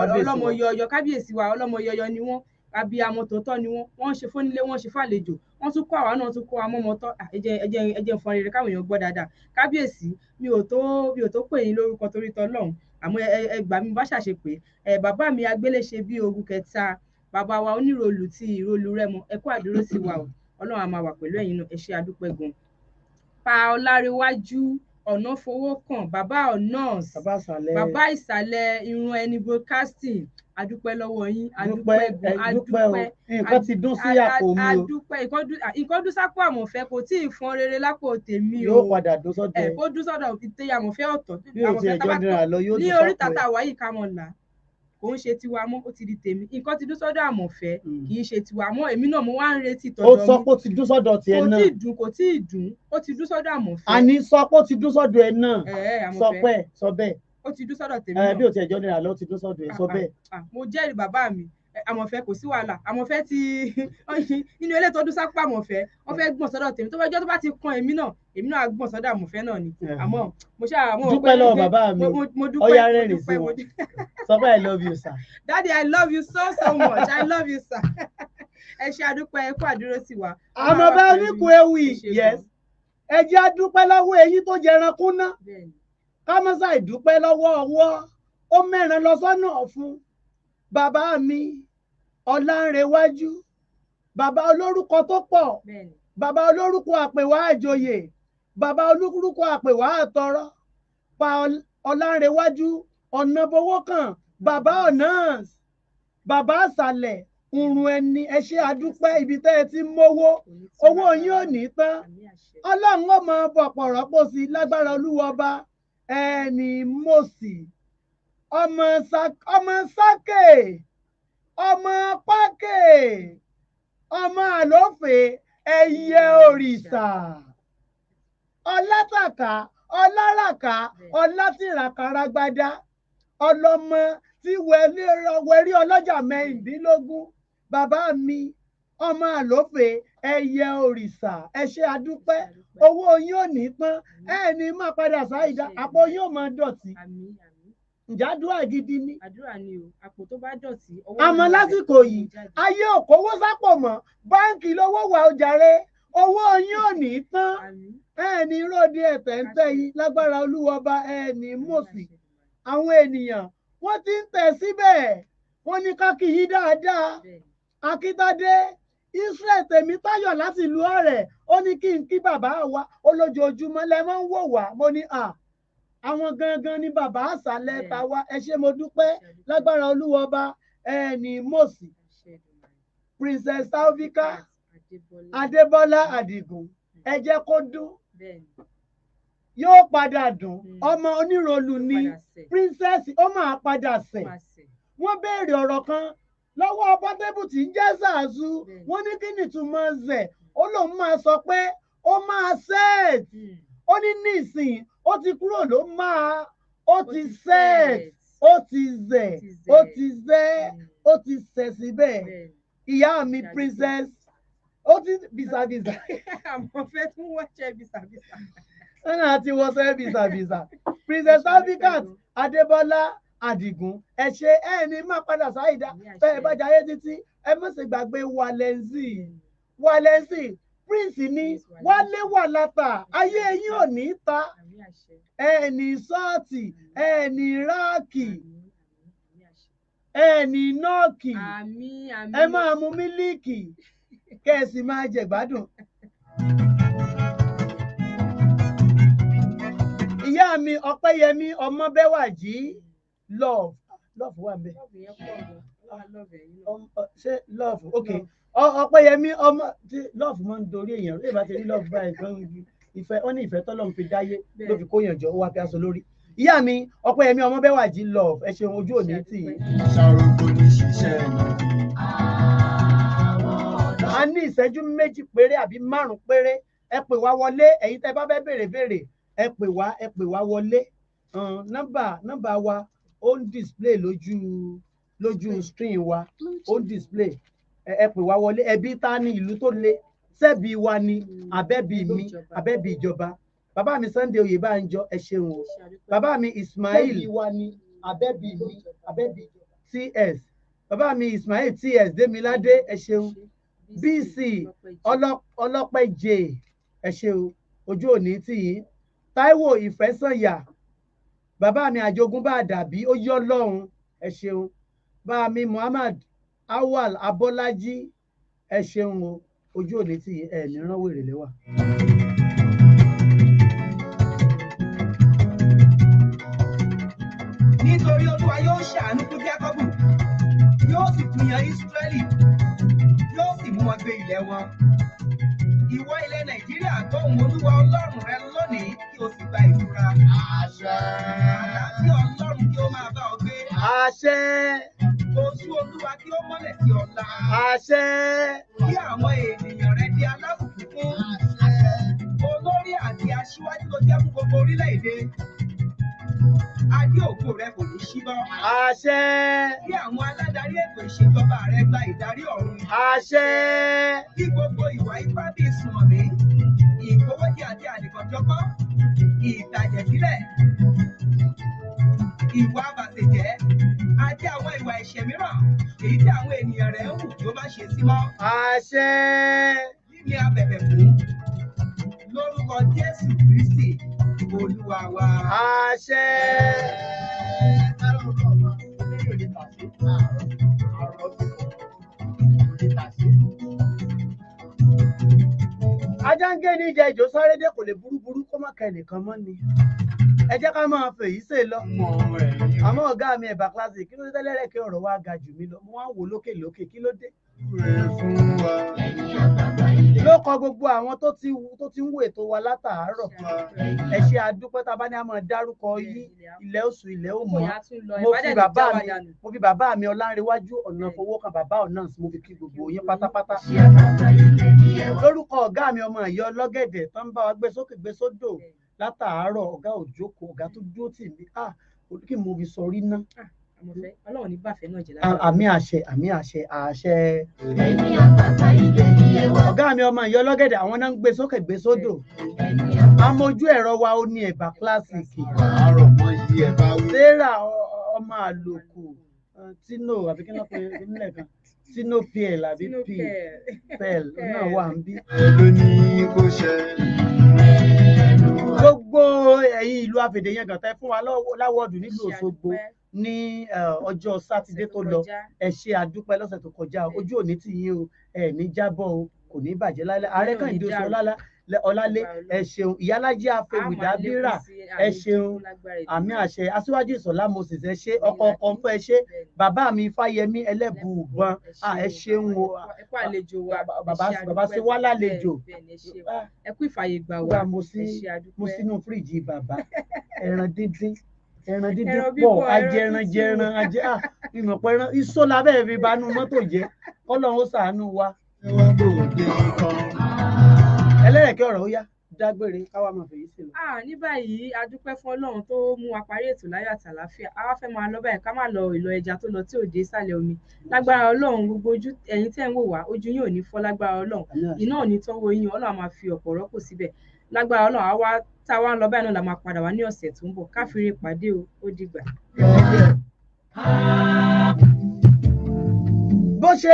ọlọ́mọ yọyọ kábíyèsí wa ọlọ́mọ yọyọ ni wọ́n abiyamọ tòótọ́ ni wọ́n ń ṣe fónílé wọ́n ń ṣe fàlejò wọ́n tún kọ́ àwa náà tún kọ́ wa mọ́mọ́ tọ́ ẹjẹ́ fọn rere káwọn èèyàn gbọ́ dáadáa kábíyèsí mi ò tó pè yín lórúkọ torí tọlọ́run àmọ́ ẹ gbà mí bá ṣàṣe pé bàbá mi agbéléṣe bí ogun kẹta bàbá wa oníròlù ti ìròlù Rẹ́mọ ẹ kú àdúró sí wa o ọlọ́run á máa wà pẹ̀lú ẹ̀yin náà ẹ ṣé adúpẹ́ gan pa ọlárẹ̀wájú ọ̀nà fowó kàn bàbá ọ̀nọ́s bàbá ìsàlẹ̀ irun ẹni broadcasting adúpẹ́ lọ́wọ́ yín adúpẹ́ gan adúpẹ́ nǹkan ti dún sí àpò mi o adúpẹ́ nǹkan dún sápò àmọ̀fẹ́ kò tí ì fọn rere lápò tèmi o yóò padà dún sọ́dọ̀ ẹ̀ kó dún sọ́dọ̀ ìtẹ̀yà àmọ̀fẹ́ ọ̀tọ̀ bí o ti ẹjọ́ nira lọ yóò dún ní sápò orí tata wáyé ká mọ̀ là kò ń ṣe tiwa mọ́ ó ti di tèmi nǹkan ti dún sọ́dọ̀ àmọ̀fẹ́ kì í ṣe tiwa mọ́ èmi náà mo wá ń retí tọ̀dọ̀ mi ó sọ pé ó ti dún sọ́dọ̀ tiẹ̀ náà kò tí ì dún ó ti dún sọ́dọ̀ àmọ̀fẹ́ àní sọ pé ó ti dún sọ́dọ̀ ẹ̀ náà sọ bẹ́ẹ̀ ó ti dún sọ́dọ̀ tèmi náà bí o ti ẹjọ́ nira lọ ó ti dún sọ́dọ̀ ẹ̀ sọ bẹ́ẹ̀. mo jẹ́rìí bàbá mi àmọ̀fẹ́ kò sí wàhálà àmọ̀fẹ́ ti inú ilé tó dún sápá àmọ̀fẹ́ wọ́n fẹ́ gbọ̀n sọ́dọ̀ tèmi tó bá jọ́ tó bá ti kan èmi náà gbọ̀n sọ́dọ̀ àmọ̀fẹ́ náà ni àmọ́ mo ṣáà mo dúpẹ́ lọ́wọ́ bàbá mi ọ̀yá rẹ́rìn sí wọn sọ pé I love you sir. Daddy I love you so much I love you sir ẹ ṣé adúpẹ́ ẹ kú àdúró sí wa. àmọ́ bá oníkun ewì yes ẹ jẹ́ adúpẹ́ lọ́wọ́ eyín tó jẹran kúnná ká má ṣàì dúpẹ́ lọ́wọ́ ọwọ́ ó mẹ́ran lọ sọ́nà fún bàbá mi ọlárẹ̀wájú bàbá olórúkọ tó pọ̀ bàbá olórúkọ àpèwà àjòyè bàbá olórúkọ àpèwà àtọrọ pa ọlárẹ̀wájú ọ̀nà fowó kàn bàbá ọ̀nàs bàbá àsàlẹ̀ ùrùn ẹni ẹ ṣé adúpẹ́ ibi tẹ́ ẹ ti mówó owó yín ò ní tán ọlọ́run ó máa bọ̀pọ̀ rọ́pò sí lágbára olúwa ọba ẹni mọ̀sí ọmọ sákè ọmọ pákè ọmọ àlófè ẹyẹ òrìṣà ọlátàkà ọláràkà ọlátìràkàràgbádá ọlọmọ tí wẹrí ọlọ́jà mẹ́rìndínlógún bàbá mi ọmọ àlófè ẹyẹ òrìṣà ẹ ṣé adúpẹ́ owó yín ò ní tán ẹni máa padà sáìdá àpò yín ò máa dọ̀tí ǹjẹ́ àdúrà gidi ni. àdúrà ni o àpò tó bá dọ̀tí. àmọ́ lásìkò yìí ayé òkòwò sápò mọ́ báńkì lówó wà ọjàre owó yín ò ní tán ẹni ròde ẹ̀tẹ̀ǹtẹ̀ yìí lágbára olúwọba ẹni mọ̀sí àwọn ènìyàn wọ́n ti ń tẹ̀ síbẹ̀ wọ́n ní ká kí yín dáadáa akíntádé Israel Tèmítáyọ̀ láti ìlú Ọ̀rẹ́ ó ní kí n kí bàbá wa olójoojúmọ́ lẹ máa ń wò wá mo ní àwọn gangan ni bàbá àṣàlẹ̀ ta wá ẹ ṣé mo dúpẹ́ lágbára olúwọba ẹni mọ̀sí Princess Taofika Adébọ́lá Àdìgún ẹ jẹ́ kó dún yóò padà dùn ọmọ oníròlù ni princess ó máa padà sẹ̀ wọ́n béèrè ọ̀rọ̀ kan lọ́wọ́ Portable tí ń jẹ́ Zazu wọ́n ní kí ni túmọ̀ zẹ̀ ó lóun máa sọ pé ó máa set ó ní nísìn ó ti kúrò ló máa ó ti set ó ti zẹ̀ ó ti zẹ́ ó ti sẹ̀ síbẹ̀ ìyá mi princess ó ti bìsàbìsà àmọ́ fẹ́ tún wọ́ṣẹ́ bìsàbìsà ẹnà àti wọ́ṣẹ́ bìsàbìsà Princess Taofika Adébọ́lá Àdìgún ẹ ṣé ẹni máa padà sáyidá bẹ́ẹ̀ bá jayé títí ẹ má ṣe gbàgbé Walenzi Prince ní wálé wà látà ayé yín ò ní ta ẹni sọ́ọ̀tì ẹni ráàkì ẹni nọ́ọ̀kì ẹ máa mu mílíìkì kẹ́ẹ̀sì máa jẹ gbádùn. ìyá mi Ọpẹ́yẹmí Ọmọbẹ́wàjí love wà bẹ́ẹ̀. ṣé love ok Ọpẹ́yẹmí ọmọ love máa ń dorí èèyàn lóye bá ti rí love báyìí kan ìfẹ́ ó ní ìfẹ́ tọ́lọ́run fi dáyé ló fi kóyàn jọ ó wá fi aṣọ lórí. ìyá mi Ọpẹ́yẹmí Ọmọbẹ́wàjí love ẹ ṣeun ojú òní tì í. ṣàròkò ní ṣiṣẹ́ náà. a ní ìṣẹ́jú méjì péré àbí márùn-ún péré ẹ pè wá wọlé ẹ̀yin tẹ́ bá fẹ́ béèrè ẹ pè wá wọlé nọ́mbà wa ó ń display lójú screen wa ó ń display ẹ pè wá wọlé ẹbí Tani ìlú tó le ṣebí wa ni àbẹ́bí mi àbẹ́bí ìjọba bàbá mi Sunday Oyèbánjọ ẹ ṣeun o bàbá mi Ismail ṣebí wa ni àbẹ́bí mi àbẹ́bí TS bàbá mi Ismail TS Démiládé ẹ ṣeun BC ọlọ́pẹ̀jẹ ẹ ṣeun ojú òní tì yín Táíwò Ìfẹ́sànyà bàbá mi àjogúnbá àdàbí ó yọ lọ́hùn ẹ ṣeun bá mi Muhammad Awal Abọ́lájí ẹ ṣeun o ojú òní tì yín ẹ ní rán wèrè lẹ́wà. Nítorí Olúwa yóò ṣàánú fún Jákọ́bù yóò sì fún yan Ísírẹ́lì yóò sì mú wọn gbé ilẹ̀ wọn. Ìwọ ilẹ̀ Nàìjíríà gbóhùn Olúwa Ọlọ́run rẹ lónìí kí o sì gba ìtura. Àṣẹ. Àlàáfíà Ọlọ́run kí ó máa bá ọ gbé. Àṣẹ. Ojú Olúwa kí ó mọ́lẹ̀ sí ọ̀la. Àṣẹ. Kí àwọn ènìyàn rẹ di alábùkún fún. Olórí àti aṣíwájú ló jẹ́ fún gbogbo orílẹ̀-èdè. Adé ògo rẹ kò ní ṣíbọ́. Àṣẹ. Kí àwọn aládarí ètò ìṣèjọba rẹ gba ìdarí ọ̀run. Àṣẹ. Kí gbogbo ìwà ipá bíi sùnmọ̀mí, ìkówójẹ àti àdìkànjọpọ́, ìtàjẹ̀sílẹ̀, ìwà àbàṣèjẹ́ àti àwọn ìwà ẹ̀ṣẹ̀ mìíràn èyí tí àwọn ènìyàn rẹ̀ ń hù tí ó má ṣe sí mọ́. Àṣẹ. Ní abẹ̀bẹ̀ fún lórúkọ Jésù Kristi Olúwa wa. Àṣẹ. Ajá ń gé ní ìjà ìjò sáré dé kò lè burúburú kó má kẹ nìkan mọ́ ni. Ẹ jẹ́ ká máa fèyí ṣe lọ. Àmọ́ ọ̀gá mi Ẹ̀bà Classic kí ló dé tẹ́lẹ̀ kí ọ̀rọ̀ wa ga jù mí lọ. Mo wá wò lókè lókè kí ló dé. Ló kọ gbogbo àwọn tó ti ń wo ètò wa látàárọ̀. Ẹ ṣe àdúpẹ́ tá a bá ní a máa dárúkọ yí ilẹ̀ oṣù ilẹ̀ òmò. Mo fi bàbá mi Ọlánrewájú ọ̀nà fowó kan bàbá ọ̀nà mo fi kí gbogbo yín pátápátá. Lórúkọ ọ̀gá mi ọmọ ìyá ọlọ́gẹ̀dẹ̀ tó ń bá wa gbé sókè gbé sódò látàárọ̀ ọ̀gá òjókòó ọ̀gá tó dúró tì mí kí mo fi sọ rí ná. Ọlọ́run ní bàfẹ́ náà jẹ́ lára. Àmì àṣẹ. Ọ̀gá mi ọmọ ìyá ọlọ́gẹ̀dẹ̀ àwọn náà ń gbé sókè gbé sódò. Amójú ẹ̀rọ wa ó ní Ẹ̀bà Classic. Sarah ọmọ àlòkù Tino àbí kí n lọ pe nílẹ̀ kan Tino PL àbí PL náà wà ń bí. Gbogbo ẹ̀yin ìlú Afèdèyangàn tẹ́ fún wa láwọ́ọ̀dù nílùú Òṣogbo ní ọjọ́ Sátidé tó lọ ẹ ṣe àdúpẹ́ lọ́sẹ̀ tó kọjá ojú òní tì yín o ẹ ní jábọ́ o kò ní bàjẹ́ lálẹ́ Àrẹ́kàndé oṣù Ọlálé ẹ ṣeun Ìyálájé Afẹ́wìdábírà ẹ ṣeun àmì àṣẹ Aṣíwájú Ìṣọ̀lá Moses ẹ ṣe ọkọ fún ẹ ṣe bàbá mi Fáyẹmí Ẹlẹ́bùúbọn ẹ ṣeun o bàbá ṣe wá lálejò ẹ kú ìfàyè gbà wá mo sínú fíríjì bàbá ẹran díndín pọ̀ ajẹran ìmọ̀ pẹ̀rán iṣó lábẹ́ fi banú mọ́tò jẹ́ Ọlọ́run ó ṣàánú wa. Ẹlẹ́rẹ̀kẹ́ ọ̀rọ̀ ó yá dágbére káwá máa fèyí sí lọ. Ní báyìí a dúpẹ́ fún Ọlọ́run tó mú wa parí ètò láyọ̀ àtàláfíà a wá fẹ́ máa lọ báyìí ká má lọ ìlọ ẹja tó lọ tí ò dé ìsàlẹ̀ omi lágbára Ọlọ́run gbogbo ojú ẹ̀yin tẹ́ ń wò wá ojú yín ò ní fọ́ lágbára Ọlọ́run iná ò ní tọ́wọ́ yín Ọlọ́run máa fi ọ̀pọ̀ rọ́pò síbẹ̀ lágbára Ọlọ́run àwa tá a wá ń lọ báyìí náà la máa padà wá ní ọ̀sẹ̀ tó ń bọ̀ káfíńrè pàdé o ó dìgbà. Bó ṣe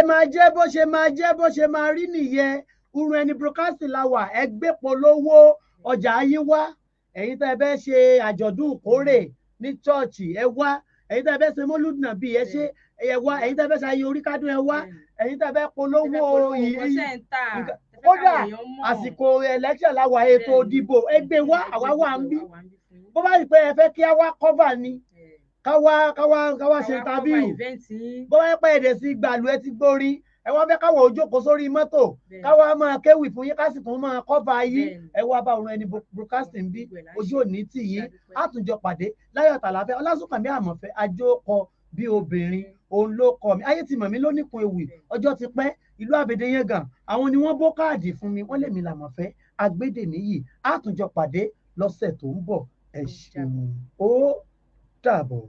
máa rí nìyẹn Urun Ẹni Broadcasting la wà ẹgbẹ́ polówó ọjà yín wá ẹ̀yin tẹ́ ẹ bẹ́ ṣe àjọ̀dún ìkórè ní chọ́ọ̀chì ẹ wá ẹ̀yin tẹ́ ẹ bẹ́ ṣe mọ́lúdùnà bíi ẹ ṣe ẹ wá ẹ̀yin tẹ́ ẹ bẹ́ ṣe ayé orí kádùn ẹ wá ẹ̀yin tẹ́ ẹ bẹ́ polówó kódà àsìkò election la wà ètò òdìbò ẹgbẹ́ wá àwa wà ń bí bó bá rí pé ẹ fẹ́ kí á wá cover ni káwá ṣe interview bó bá yẹ pé èdè sí gbàlú ẹ ti gbórí ẹ wá fẹ́ káwọ̀ ojókòó sórí mọ́tò káwá máa kéwì fún yín ká sì tún máa kọ́fà yín ẹ wá bá Urun Ẹni Broadcasting bí ojú òní tì yín àtúnjọ pàdé láyọ̀ tàlàfẹ́ Ọlásùnkànmí Àmọ̀fẹ́ ajókọ bí obìnrin òun ló kọ mi ayé ti mọ̀ mí lóníkun ewì ọjọ́ ti pẹ́ ìlú Afèdèyangàn àwọn ni wọ́n bó káàdì fún mi wọ́n lè mi làmọ̀fẹ́ Agbédèníyì àtúnjọ pàdé lọ́sẹ̀ tó ń bọ̀ ẹ ṣeun ó dàbọ̀.